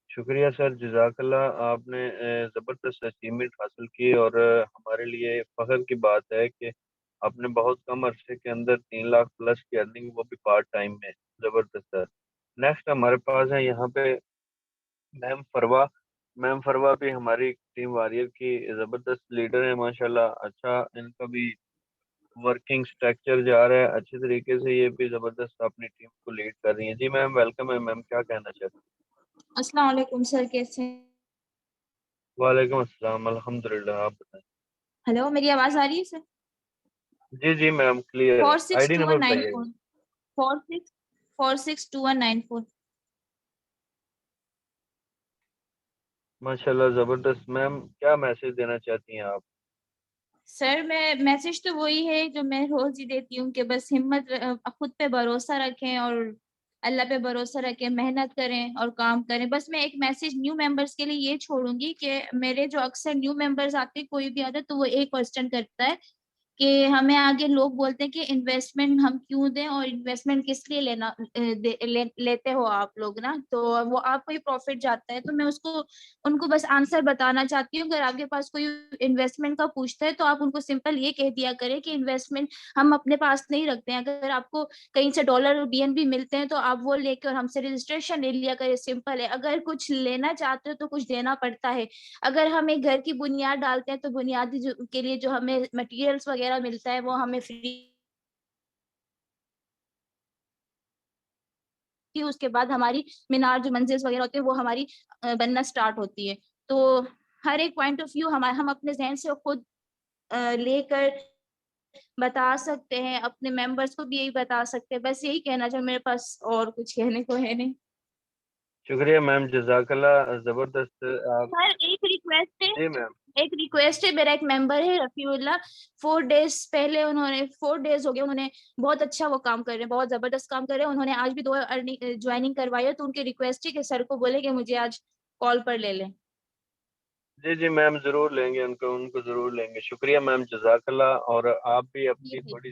शुक्रिया सर, जज़ाकल्लाह, आपने ज़बरदस्त अचीवमेंट हासिल की और हमारे लिए फ़ख्र की बात है कि आपने बहुत कम अरसे के अंदर 3 लाख प्लस की अर्निंग, वो भी पार्ट टाइम में, ज़बरदस्त सर। नेक्स्ट हमारे पास है यहाँ पे मैम फरवा। मैम फरवा भी हमारी टीम वॉरियर की ज़बरदस्त लीडर है माशाल्लाह। अच्छा इनका भी वर्किंग स्ट्रक्चर जा रहा है अच्छे तरीके से, ये भी ज़बरदस्त अपनी टीम को लीड कर रही हैं। जी मैम वेलकम है मैम, क्या कहना चाहते हैं? अस्सलाम वालेकुम सर, कैसे हैं? वालेकुम अस्सलाम, अल्हम्दुलिल्लाह, आप बताएँ? हेलो, मेरी आवाज़ आ रही है सर? जी, जी मैम क्लियर है। आईडी नंबर बताइएगा। 462194 46462194। माशाल्लाह ज़बरदस्त। मैम क्या मैसेज देना चाहती हैं आप? सर मैं मैसेज तो वही है जो मैं रोज़ ही देती हूँ कि बस हिम्मत खुद पे भरोसा रखें और अल्लाह पे भरोसा रखें, मेहनत करें और काम करें। बस मैं एक मैसेज न्यू मेंबर्स के लिए ये छोड़ूंगी कि मेरे जो अक्सर न्यू मेंबर्स आते हैं, कोई भी आता है तो वो एक क्वेश्चन करता है कि हमें आगे लोग बोलते हैं कि इन्वेस्टमेंट हम क्यों दें और इन्वेस्टमेंट किस लिए लेते हो आप लोग ना, तो वो आपको ही प्रॉफिट जाता है। तो मैं उनको बस आंसर बताना चाहती हूँ। अगर आपके पास कोई इन्वेस्टमेंट का पूछता है तो आप उनको सिंपल ये कह दिया करें कि इन्वेस्टमेंट हम अपने पास नहीं रखते हैं। अगर आपको कहीं से डॉलर और बीएनबी मिलते हैं तो आप वो लेकर हमसे रजिस्ट्रेशन ले लिया करें, सिंपल है। अगर कुछ लेना चाहते हो तो कुछ देना पड़ता है। अगर हम एक घर की बुनियाद डालते हैं तो बुनियादी के लिए जो हमें मटेरियल्स वगैरह मिलता है वो हमें फ्री, उसके बाद हमारी मीनार जो मंजिल्स वगैरह होती है वो हमारी बनना स्टार्ट होती है। तो हर एक पॉइंट ऑफ व्यू हम अपने जहन से खुद लेकर बता सकते हैं, अपने मेंबर्स को भी यही बता सकते हैं। बस यही कहना चाहिए, मेरे पास और कुछ कहने को है नहीं। शुक्रिया मैम, जज़ाकल्लाह, जबरदस्त। आप सर एक रिक्वेस्ट है, जी मैम। मेरा एक मेंबर है रफीउल्लाह, 4 डेज पहले उन्होंने 4 डेज हो गए, उन्होंने बहुत अच्छा वो काम कर रहे हैं, बहुत जबरदस्त काम कर रहे हैं। उन्होंने आज भी 2 ज्वाइनिंग करवाई है, तो उनकी रिक्वेस्ट है कि सर को बोले कि मुझे आज कॉल पर ले लें। जी जी मैम, जरूर लेंगे उनको, जरूर लेंगे। शुक्रिया मैम, जज़ाकल्लाह। और आप भी अपनी थोड़ी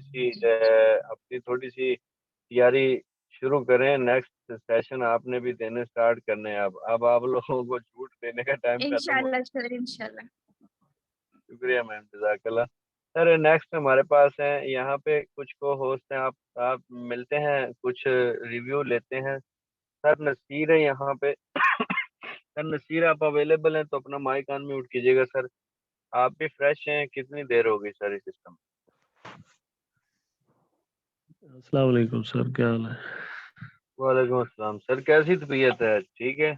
सी तैयारी शुरू करें। नेक्स्ट सेशन आपने भी देने स्टार्ट करने हैं। अब आप लोगों को छूट देने का टाइम खत्म हो। इंशाल्लाह सर, इंशाल्लाह। शुक्रिया मैम, जज़ाकल्लाह। सर नेक्स्ट हमारे पास है यहाँ पे कुछ को होस्ट हैं। आप मिलते हैं, कुछ रिव्यू लेते हैं। सर नसीर है यहाँ पे। सर नसीर, आप अवेलेबल हैं तो अपना माइक ऑन म्यूट कीजिएगा सर। आप भी फ्रेश हैं? कितनी देर हो गई सर इस सिस्टम? अस्सलाम वालेकुम सर, क्या हाल है? वालेकुम अस्सलाम सर, कैसी तबीयत है? ठीक है?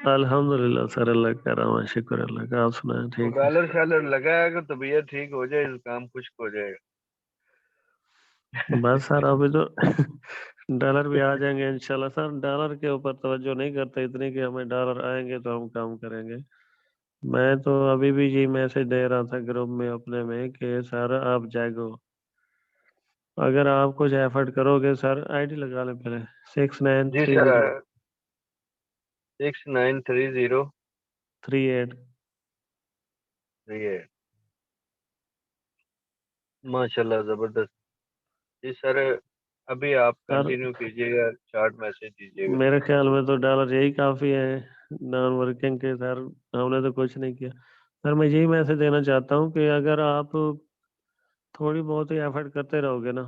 अल्हम्दुलिल्लाह सर, अल्लाह का रहम है, शुक्र अल्लाह का। आप सुनाएं? तो ठीक है? डॉलर शालर लगा है कि तबीयत ठीक हो जाए, काम खुश्क हो जाएगा। बस सर अभी तो डॉलर भी आ जाएंगे इंशाल्लाह सर। डॉलर के ऊपर तवज्जो नहीं करते इतनी कि हमें डॉलर आएंगे तो हम काम करेंगे। मैं तो अभी भी ये मैसेज दे रहा था ग्रुप में अपने में कि सर आप जागो, अगर आप कुछ एफर्ट करोगे सर। आईडी लगा लें पहले, जी 6930 सर, 6930 38। ये माशाल्लाह जबरदस्त। जी सर, अभी आप सर कंटिन्यू कीजिएगा, चार्ट मैसेज दीजिएगा। मेरे ख्याल में तो डॉलर यही काफी है नॉन वर्किंग के सर। हमने तो कुछ नहीं किया सर। मैं यही मैसेज देना चाहता हूँ कि अगर आप थोड़ी बहुत ही एफर्ट करते रहोगे ना,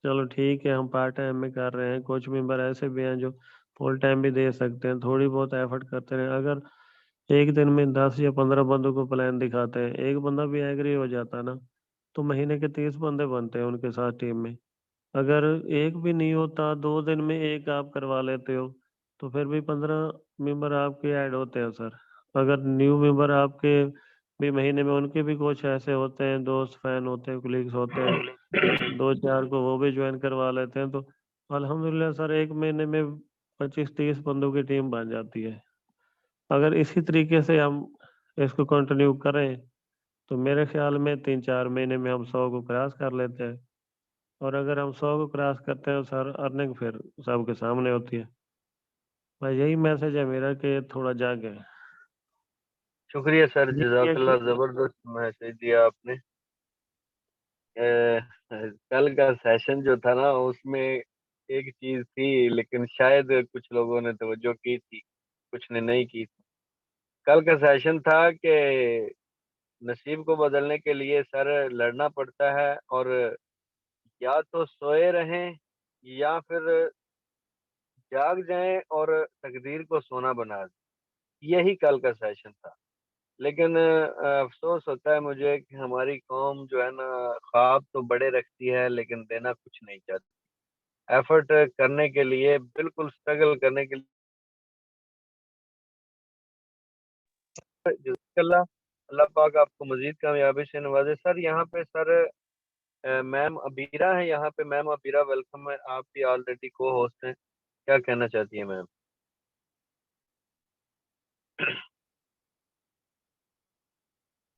चलो ठीक है हम पार्ट टाइम में कर रहे हैं, कुछ मेंबर ऐसे भी हैं जो फुल टाइम भी दे सकते हैं। थोड़ी बहुत एफर्ट करते रहे, अगर एक दिन में 10 या 15 बंदों को प्लान दिखाते हैं, एक बंदा भी एग्री हो जाता है ना, तो महीने के 30 बंदे बनते हैं उनके साथ टीम में। अगर एक भी नहीं होता, 2 दिन में एक आप करवा लेते हो, तो फिर भी 15 मेंबर आपके ऐड होते हैं सर। अगर न्यू मेंबर आपके भी महीने में, उनके भी कुछ ऐसे होते हैं, दोस्त फैन होते हैं, कुलीग्स होते हैं, 2-4 को वो भी ज्वाइन करवा लेते हैं, तो अल्हम्दुलिल्लाह सर एक महीने में 25-30 बंदों की टीम बन जाती है। अगर इसी तरीके से हम इसको कंटिन्यू करें तो मेरे ख्याल में 3-4 महीने में हम 100 को क्रॉस कर लेते हैं। और अगर हम 100 को क्रॉस करते हैं सर, अर्निंग फिर सबके सामने होती है। भाई यही मैसेज है मेरा कि थोड़ा जागे। शुक्रिया सर, ये है जज़ाकल्लाह, कि जबरदस्त मैसेज दिया आपने। कल का सेशन जो था ना, उसमें एक चीज थी, लेकिन शायद कुछ लोगों ने तवज्जो की थी, कुछ ने नहीं की थी। कल का सेशन था कि नसीब को बदलने के लिए सर लड़ना पड़ता है, और या तो सोए रहें या फिर जाग जाएं और तकदीर को सोना बना दें। यही कल का सेशन था। लेकिन अफसोस होता है मुझे कि हमारी कौम जो है ना, ख्वाब तो बड़े रखती है लेकिन देना कुछ नहीं चाहती। एफर्ट करने के लिए, बिल्कुल स्ट्रगल करने के लिए। जज़ाकल्लाह, अल्लाह पाक आपको मजीद कामयाबी से नवाजे। सर यहाँ पे सर मैम अबीरा है यहाँ पे। मैम अबीरा, वेलकम है। आप भी ऑलरेडी को होस्ट हैं, क्या कहना चाहती है मैम?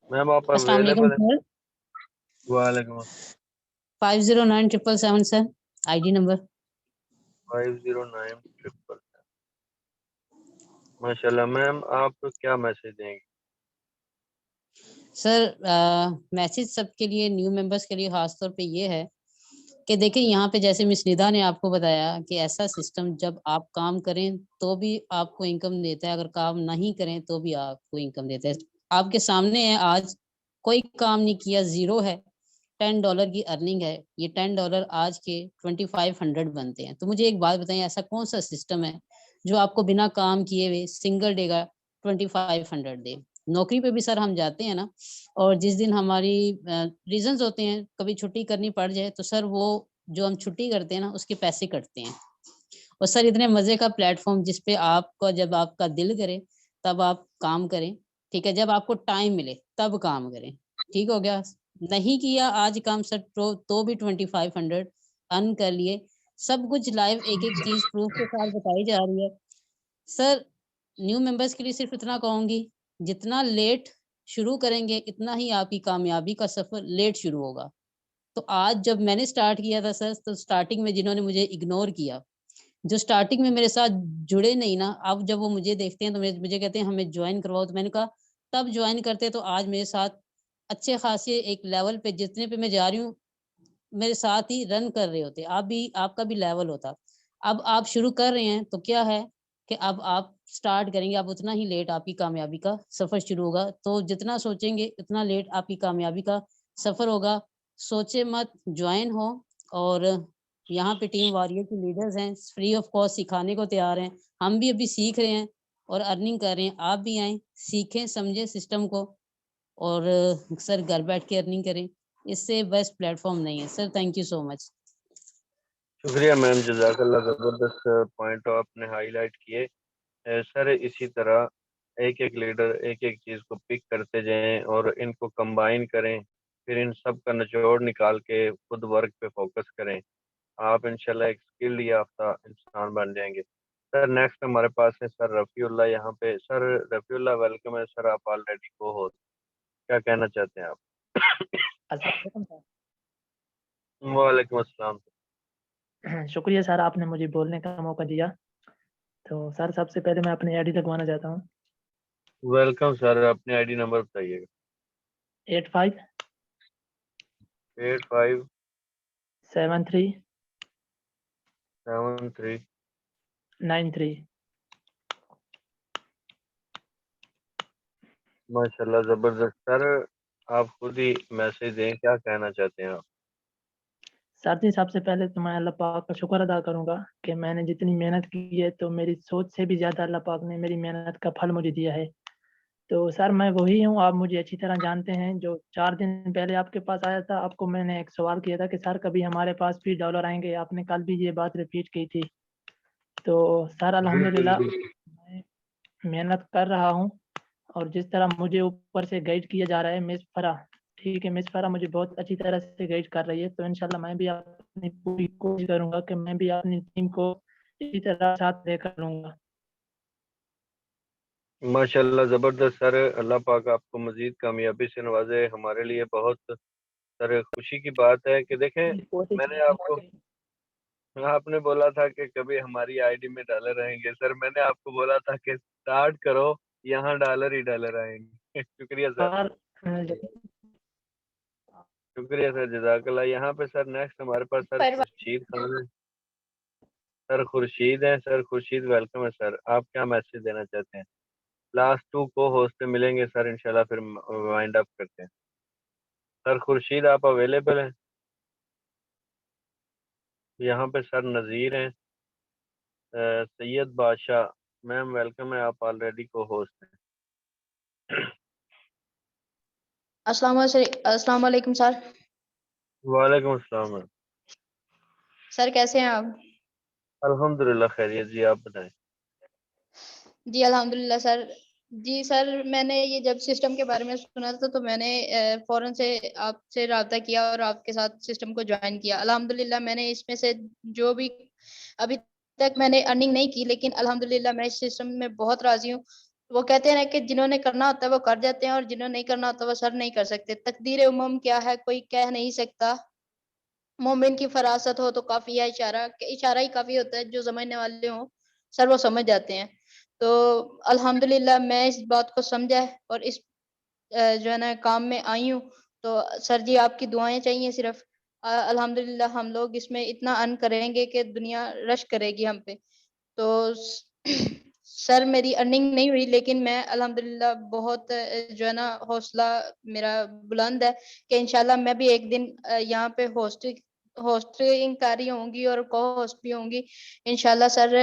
मैम आप अस्सलाम वालेकुम अवेलेबल हैं? सर। वालेकुम। 509777 सर, आईडी नंबर। 5096 माशाल्लाह। मैम आप क्या मैसेज देंगे? सर मैसेज सबके लिए, न्यू मेंबर्स के लिए खास तौर पे ये है कि देखिए यहाँ पे जैसे मिस निदा ने आपको बताया कि ऐसा सिस्टम जब आप काम करें तो भी आपको इनकम देता है, अगर काम नहीं करें तो भी आपको इनकम देता है। आपके सामने है, आज कोई काम नहीं किया, जीरो है, $10 की अर्निंग है। ये $10 आज के 2500 बनते हैं। तो मुझे एक बात बताइए, ऐसा कौन सा सिस्टम है जो आपको बिना काम किए हुए सिंगल डे का 2500 दे? नौकरी पे भी सर हम जाते हैं ना, और जिस दिन हमारी रीजंस होते हैं, कभी छुट्टी करनी पड़ जाए, तो सर वो जो हम छुट्टी करते हैं ना उसके पैसे कटते हैं। और सर इतने मजे का प्लेटफॉर्म जिसपे आपको जब आपका दिल करे तब आप काम करें, ठीक है, जब आपको टाइम मिले तब काम करें, ठीक हो गया। नहीं किया आज काम सर तो भी 2500 अर्न कर लिए। सब कुछ लाइव एक एक चीज प्रूफ के साथ बताई जा रही है। सर न्यू मेंबर्स के लिए सिर्फ इतना कहूंगी, जितना लेट शुरू करेंगे इतना ही आपकी कामयाबी का सफर लेट शुरू होगा। तो आज जब मैंने स्टार्ट किया था सर, तो स्टार्टिंग में जिन्होंने मुझे इग्नोर किया, जो स्टार्टिंग में मेरे साथ जुड़े नहीं ना, अब जब वो मुझे देखते हैं तो मुझे कहते हैं हमें ज्वाइन करवाओ, तो मैंने कहा तब ज्वाइन करते तो आज मेरे साथ अच्छे खासे एक लेवल पे, जितने पे मैं जा रही हूँ, मेरे साथ ही रन कर रहे होते, आप भी, आपका भी लेवल होता। अब आप शुरू कर रहे हैं तो क्या है कि अब आप स्टार्ट करेंगे, आप उतना ही लेट आपकी कामयाबी का सफर शुरू होगा। तो जितना सोचेंगे उतना लेट आपकी कामयाबी का सफर होगा। सोचे मत, ज्वाइन हो। और यहाँ पे टीम वॉरियर के लीडर्स हैं, फ्री ऑफ कॉस्ट सिखाने को तैयार हैं। हम भी अभी सीख रहे हैं और अर्निंग कर रहे हैं। आप भी आएँ, सीखें, समझें सिस्टम को, और सर घर बैठ के अर्निंग करें। इससे बेस्ट प्लेटफॉर्म नहीं है sir. Thank you so much. शुक्रिया मैम, जज़ाकल्लाह, ज़बरदस्त पॉइंट आपने हाईलाइट किए। सर इसी तरह एक एक लीडर एक एक चीज़ को पिक करते जाएं और इनको कंबाइन करें, फिर इन सब का निचोड़ निकाल के खुद वर्क पे फोकस करें। आप इंशाल्लाह एक स्किल याफ्ता इंसान बन जाएंगे। सर नेक्स्ट हमारे पास है सर रफ़ीउल्लाह यहाँ पे। सर रफ़ीउल्लाह वेलकम है सर, आप ऑलरेडी को होस्ट, क्या कहना चाहते हैं आप? अस्सलाम वालेकुम वालेकुम अस्सलाम। सर। शुक्रिया सर, आपने मुझे बोलने का मौका दिया। तो सर सबसे पहले मैं अपनी आईडी लगवाना चाहता हूँ। वेलकम सर, अपने आईडी नंबर बताइएगा। 85 85 73 73 93। माशाल्लाह ज़बरदस्त। सर आप खुद ही मैसेज दें, क्या कहना चाहते हैं आप? सर जी सबसे पहले तो मैं अल्लाह पाक का शुक्र अदा करूँगा कि मैंने जितनी मेहनत की है, तो मेरी सोच से भी ज़्यादा अल्लाह पाक ने मेरी मेहनत का फल मुझे दिया है। तो सर मैं वही हूँ, आप मुझे अच्छी तरह जानते हैं, जो 4 दिन पहले आपके पास आया था। आपको मैंने एक सवाल किया था कि सर कभी हमारे पास भी डॉलर आएँगे? आपने कल भी ये बात रिपीट की थी। तो सर बिल्कुल अल्हम्दुलिल्लाह बिल्कुल। मैं मेहनत कर रहा हूँ, और जिस तरह मुझे ऊपर से गाइड किया जा रहा है मिस फराह, ठीक है, मिस फराह मुझे बहुत अच्छी तरह से गाइड कर रही है। तो इंशाल्लाह मैं भी अपनी पूरी कोशिश करूँगा कि मैं भी अपनी टीम को इसी तरह साथ लेकर चलूँगा। माशाल्लाह ज़बरदस्त सर, अल्लाह पाक आपको मज़ीद कामयाबी से नवाज़े। हमारे लिए बहुत सर खुशी की बात है कि देखें, मैंने आपको, आपने बोला था कि कभी हमारी आईडी में डॉलर आएंगे। सर मैंने आपको बोला था कि स्टार्ट करो, यहाँ डॉलर ही डॉलर आएंगे। शुक्रिया सर, और शुक्रिया सर, जज़ाकल्लाह। यहाँ पे सर नेक्स्ट हमारे पास सर खुर्शीद खान है। सर खुर्शीद है, सर खुर्शीद वेलकम है सर, आप क्या मैसेज देना चाहते हैं? लास्ट 2 को होस्ट पे मिलेंगे सर इंशाल्लाह, फिर वाइंड अप करते हैं। सर खुर्शीद आप अवेलेबल हैं? यहाँ पे सर नज़ीर हैं, सैयद बादशाह मैम वेलकम है, आप ऑलरेडी को होस्ट हैं। अस्सलाम वालेकुम सर। वालेकुम अस्सलाम मैम। सर कैसे हैं आप? अल्हम्दुलिल्लाह खैरियत जी, आप बताएं। जी अल्हम्दुलिल्लाह सर। जी सर, मैंने ये जब सिस्टम के बारे में सुना था तो मैंने फ़ौरन से आपसे राब्ता किया और आपके साथ सिस्टम को ज्वाइन किया। अल्हम्दुलिल्लाह मैंने इसमें से जो भी अभी तक मैंने अर्निंग नहीं की, लेकिन अल्हम्दुलिल्लाह मैं इस सिस्टम में बहुत राज़ी हूँ। वो कहते हैं ना कि जिन्होंने करना होता है वो कर जाते हैं, और जिन्होंने नहीं करना होता वो सर नहीं कर सकते। तकदीर उम्म क्या है कोई कह नहीं सकता। मोमिन की फरासत हो तो काफी है, इशारा ही काफी होता है, जो समझने वाले हों सर वो समझ जाते हैं। तो अल्हम्दुलिल्लाह मैं इस बात को समझा है और इस जो है ना काम में आई हूँ। तो सर जी आपकी दुआएं चाहिए सिर्फ। अल्हम्दुलिल्लाह हम लोग इसमें इतना अर्न करेंगे कि दुनिया रश करेगी हम पे। तो सर मेरी अर्निंग नहीं हुई, लेकिन मैं अल्हम्दुलिल्लाह बहुत जो है ना हौसला मेरा बुलंद है कि इंशाल्लाह मैं भी एक दिन यहाँ पे होस्टिंग कार्य होंगी और को होस्ट भी होंगी इंशाल्लाह सर।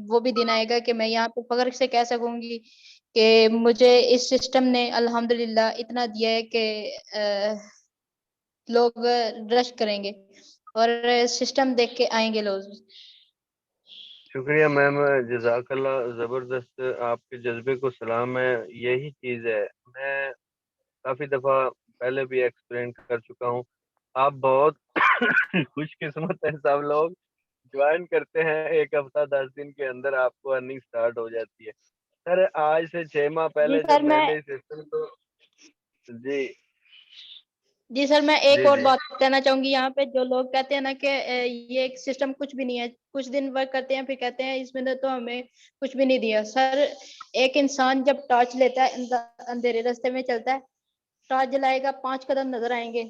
वो भी दिन आएगा कि मैं यहाँ पे फख्र से कह सकूंगी कि मुझे इस सिस्टम ने अल्हम्दुलिल्लाह इतना दिया है कि लोग रश करेंगे और सिस्टम देख के आएंगे लोग। शुक्रिया मैम, जज़ाकल्लाह, ज़बरदस्त, आपके जज्बे को सलाम है। यही चीज़ है, मैं काफ़ी दफ़ा पहले भी एक्सप्लेन कर चुका हूँ। आप बहुत खुशकिस्मत हैं, सब लोग ज्वाइन करते हैं 1 हफ्ता 10 दिन के अंदर आपको अर्निंग स्टार्ट हो जाती है। सर आज से 6 माह जी पहले सर जब मैं मैंने इस सिस्टम को जी, जी सर मैं एक जी, और जी। बात कहना चाहूंगी यहाँ पे। जो लोग कहते हैं ना कि ये एक सिस्टम कुछ भी नहीं है, कुछ दिन वर्क करते हैं फिर कहते हैं इसमें तो हमें कुछ भी नहीं दिया। सर एक इंसान जब टॉर्च लेता है अंधेरे रास्ते में चलता है, टॉर्च जलाएगा 5 कदम नजर आएंगे,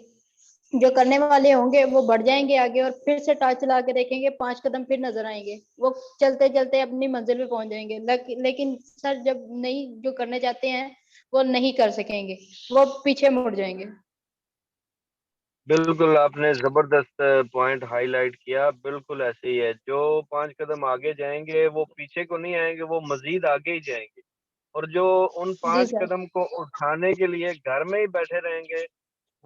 जो करने वाले होंगे वो बढ़ जाएंगे आगे और फिर से टॉर्च चला के देखेंगे 5 कदम फिर नजर आएंगे, वो चलते चलते अपनी मंजिल पे पहुंच जाएंगे। लेकिन सर जब नहीं जो करने जाते हैं वो नहीं कर सकेंगे, वो पीछे मुड़ जाएंगे। बिल्कुल, आपने ज़बरदस्त पॉइंट हाइलाइट किया। बिल्कुल ऐसे ही है, जो 5 कदम आगे जाएँगे वो पीछे को नहीं आएँगे, वो मज़ीद आगे ही जाएँगे। और जो उन जी 5 सर। कदम को उठाने के लिए घर में ही बैठे रहेंगे,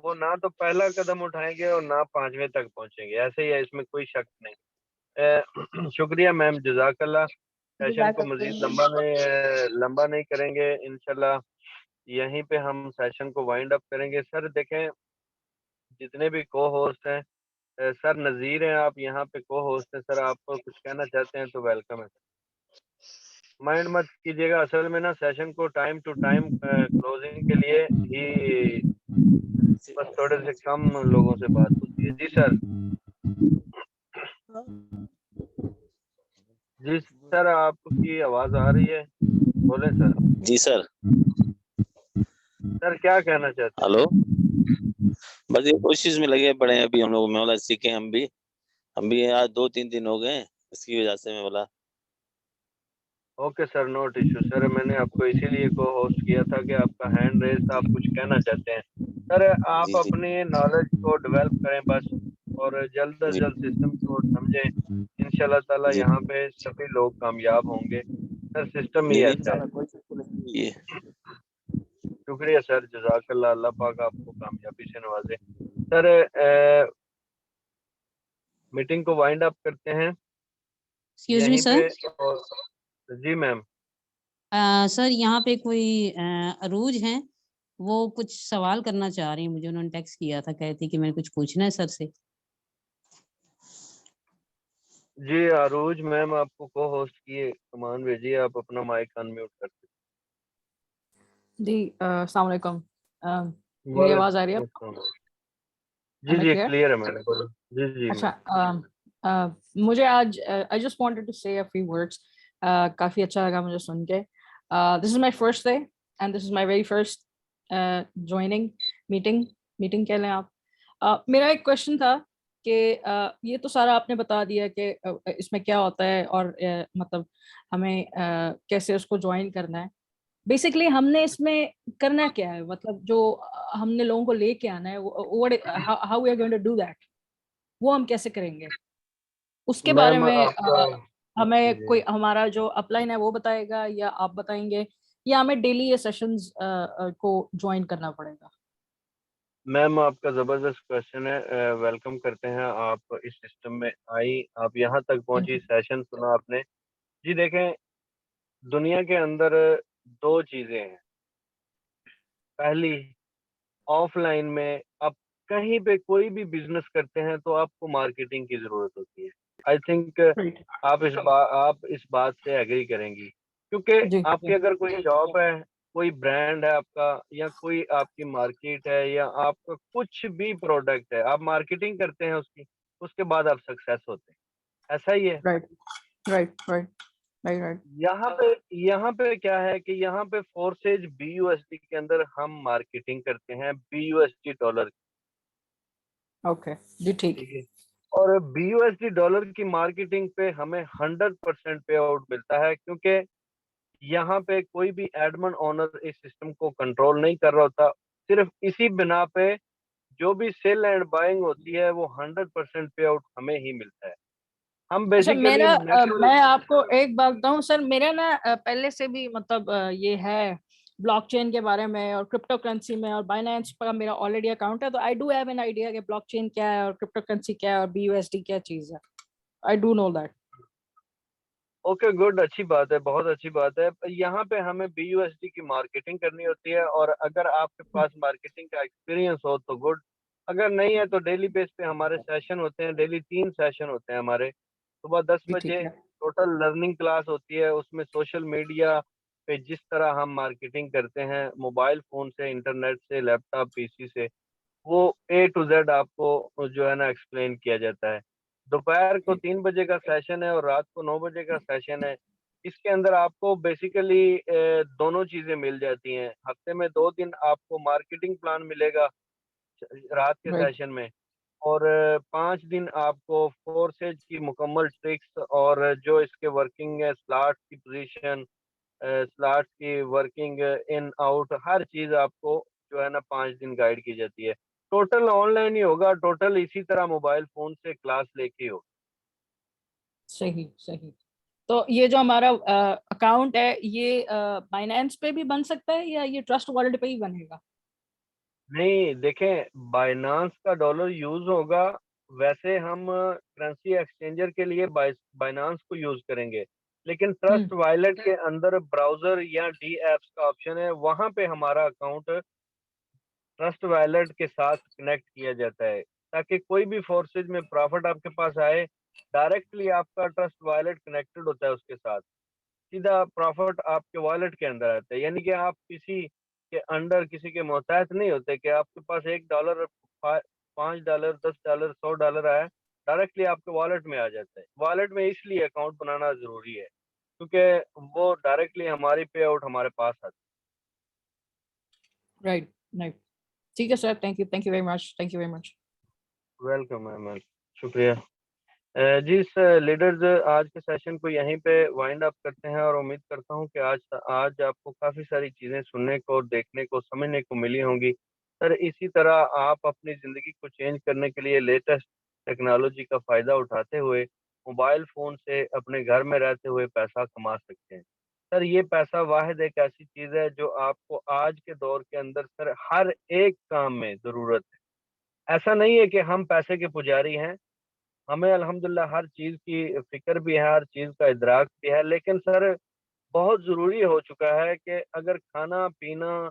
वो ना तो पहला कदम उठाएँगे और ना 5वें तक पहुँचेंगे। ऐसे ही है, इसमें कोई शक नहीं। शुक्रिया मैम, जज़ाकल्लाह। सेशन को मज़ीद लंबा नहीं करेंगे, इंशाल्लाह यहीं पे हम सेशन को वाइंड अप करेंगे। सर देखें, जितने भी को-होस्ट हैं, सर नज़ीर हैं, आप यहाँ पे को-होस्ट हैं। सर आप कुछ कहना चाहते हैं तो वेलकम है। माइंड मत कीजिएगा, असल में ना सेशन को टाइम टू टाइम क्लोजिंग के लिए ही बस थोड़े से कम लोगों से बात होती है। जी सर। जी सर, आपकी आवाज़ आ रही है? बोलें सर। जी सर। सर क्या कहना चाहते हैं? हेलो, बस ये कोशिश में लगे पड़े हैं, अभी हम लोग मैं बोला सीखें हम भी आज 2-3 दिन हो गए हैं, इसकी वजह से मैं बोला। Okay sir, not issue. Sir मैंने आपको इसीलिए को होस्ट किया था कि आपका हैंड रेज़ था, आप कुछ कहना चाहते हैं। सर आप जी, जी, अपनी नॉलेज को डेवलप करें बस, और जल्द से जी, जल्द सिस्टम को समझें। इंशाल्लाह ताला जी, यहाँ पे सभी लोग कामयाब होंगे। सर सिस्टम ही जी, ऐसा है। इंशाल्लाह कोई चक्कर नहीं है। शुक्रिया सर, जज़ाकल्लाह, अल्लाह पाक आपको कामयाबी से नवाज़े। सर मीटिंग को वाइंड अप करते हैं एक्सक्यूज मी यहीं सर। पे। और जी मैम। सर यहाँ पे कोई अरूज हैं, वो कुछ सवाल करना चाह रही हैं, मुझे उन्होंने टेक्स्ट किया था, कहती कि मैंने कुछ पूछना है सर से। जी अरूज मैम, आपको को होस्ट की कमान भेजिए, आप अपना माइक अनम्यूट कर जी अस्सलाम वालेकुम। सकते। मेरी आवाज़ आ रही है आपको? वालेकुम अस्सलाम। जी एम आई जी क्लियर? क्लियर है मैंने बोलो। जी जी अच्छा, मैम। मुझे आज आई जस्ट वांटेड टू से अ फ्यू वर्ड्स। काफ़ी अच्छा लगा मुझे सुन के। This is my first day and this is my very first joining meeting कह लें आप। मेरा एक क्वेश्चन था कि ये तो सारा आपने बता दिया कि इसमें क्या होता है और मतलब हमें कैसे उसको ज्वाइन करना है। बेसिकली हमने इसमें करना क्या है, मतलब जो हमने लोगों को लेके आना है, how we are going to do that, वो हम कैसे करेंगे उसके बारे मैम में आपका हमें जी कोई हमारा जो अपलाइन है वो बताएगा या आप बताएंगे, या हमें डेली ये सेशंस को ज्वाइन करना पड़ेगा? मैम आपका ज़बरदस्त क्वेश्चन है। वेलकम करते हैं, आप इस सिस्टम में आई, आप यहाँ तक थैंक पहुँची, यू। सेशन सुना आपने। जी देखें, दुनिया के अंदर 2 चीज़ें हैं। पहली, ऑफलाइन में आप कहीं पे कोई भी बिज़नेस करते हैं तो आपको मार्केटिंग की ज़रूरत होती है। I think right. आप इस बात से एग्री करेंगी। क्योंकि जी आपकी अगर कोई जॉब है, कोई ब्रांड है आपका या कोई आपकी मार्केट है या आपका कुछ भी प्रोडक्ट है, आप मार्केटिंग करते हैं उसकी, उसके बाद आप सक्सेस होते हैं। ऐसा ही है। Right. Right. यहाँ पे क्या है कि यहाँ पे फोर्सेज BUSD के अंदर हम मार्केटिंग करते हैं, BUSD डॉलर। Okay. जी ठीक। ठीक है। और BUSD डॉलर की मार्केटिंग पे हमें 100% पे आउट मिलता है, क्योंकि यहाँ पे कोई भी एडमन ओनर इस सिस्टम को कंट्रोल नहीं कर रहा होता। सिर्फ इसी बिना पे जो भी सेल एंड बाइंग होती है वो 100% पे आउट हमें ही मिलता है। हम अच्छा, बेसिकली मैं आपको एक बात बताऊं सर, मेरा ना पहले से भी मतलब ये है ब्लॉकचेन के बारे में और क्रिप्टो करेंसी में, और बाइनेंस पर मेरा ऑलरेडी अकाउंट है, तो I do have an idea कि ब्लॉकचेन क्या है और क्रिप्टो करेंसी क्या है और BUSD क्या चीज है। I do know that. Okay good, अच्छी बात है, बहुत अच्छी बात है। यहाँ पे हमें BUSD की मार्केटिंग करनी होती है, और अगर आपके पास मार्केटिंग का एक्सपीरियंस हो तो गुड, अगर नहीं है तो डेली बेस पे हमारे सेशन होते हैं, डेली 3 सेशन होते हैं हमारे। सुबह 10 जी ठीक बजे है। टोटल लर्निंग क्लास होती है, उसमें सोशल मीडिया पे जिस तरह हम मार्केटिंग करते हैं, मोबाइल फोन से, इंटरनेट से, लैपटॉप PC से, वो A to Z आपको जो है ना एक्सप्लेन किया जाता है। दोपहर को 3 बजे का सेशन है और रात को 9 बजे का सेशन है। इसके अंदर आपको बेसिकली दोनों चीजें मिल जाती हैं। हफ्ते में 2 दिन आपको मार्केटिंग प्लान मिलेगा रात के राइट। सेशन में, और 5 दिन आपको फोर्सेज की मुकम्मल ट्रिक्स और जो इसके वर्किंग है, स्लॉट की पोजीशन, स्लॉट्स की वर्किंग, इन आउट, हर चीज आपको जो है ना 5 दिन गाइड की जाती है। टोटल ऑनलाइन ही होगा, टोटल इसी तरह मोबाइल फोन से क्लास लेके हो। सही सही। तो ये जो हमारा अकाउंट है, ये बाइनेंस पे भी बन सकता है या ये ट्रस्ट वॉलेट पे ही बनेगा? नहीं देखें, बाइनांस का डॉलर यूज होगा, वैसे हम करेंसी एक्सचेंजर के लिए बाइनांस को यूज करेंगे, लेकिन ट्रस्ट वॉलेट के अंदर ब्राउजर या डी एप्स का ऑप्शन है, वहां पे हमारा अकाउंट ट्रस्ट वॉलेट के साथ कनेक्ट किया जाता है, ताकि कोई भी फोर्सेज में प्रॉफिट आपके पास आए, डायरेक्टली आपका ट्रस्ट वॉलेट कनेक्टेड होता है उसके साथ, सीधा प्रॉफिट आपके वॉलेट के अंदर आता है। यानी कि आप किसी के अंडर, किसी के मोहताज नहीं होते कि आपके पास $1, $5, $10, $100 आया, डायरेक्टली आपके वॉलेट में आ जाता है। वॉलेट में इसलिए अकाउंट बनाना जरूरी है, क्योंकि वो डायरेक्टली हमारी पे आउट हमारे पास आती राइट राइट। ठीक है sir, thank you very much, thank you very much. है। वेलकम मैम, शुक्रिया। जी लीडर्स, आज के सेशन को यहीं पे वाइंड अप करते हैं, और उम्मीद करता हूँ कि आज आपको काफ़ी सारी चीज़ें सुनने को, देखने को, समझने को मिली होंगी। सर इसी तरह आप अपनी ज़िंदगी को चेंज करने के लिए लेटेस्ट टेक्नोलॉजी का फ़ायदा उठाते हुए मोबाइल फ़ोन से अपने घर में रहते हुए पैसा कमा सकते हैं। सर ये पैसा वाहिद एक ऐसी चीज़ है जो आपको आज के दौर के अंदर सर हर एक काम में ज़रूरत है। ऐसा नहीं है कि हम पैसे के पुजारी हैं, हमें अल्हम्दुलिल्लाह हर चीज़ की फ़िक्र भी है, हर चीज़ का इदराक भी है, लेकिन सर बहुत ज़रूरी हो चुका है कि अगर खाना-पीना,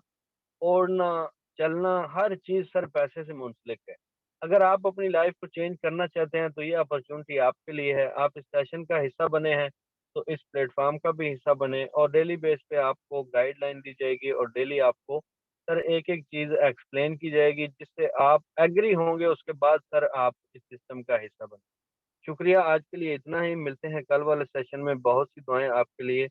ओढ़ना, चलना, हर चीज़ सर पैसे से मुंसलिक है। अगर आप अपनी लाइफ़ को चेंज करना चाहते हैं, तो ये अपॉर्च्युनिटी आपके लिए है। आप इस सेशन का हिस्सा बने हैं, तो इस प्लेटफ़ॉर्म का भी हिस्सा बनें, और डेली बेस पे आपको गाइडलाइन दी जाएगी, और डेली आपको सर एक-एक चीज़ एक्सप्लेन की जाएगी, जिससे आप एग्री होंगे, उसके बाद सर आप इस सिस्टम का हिस्सा बनें। शुक्रिया, आज के लिए इतना ही। मिलते हैं कल वाले सेशन में। बहुत सी दुआएं आपके लिए।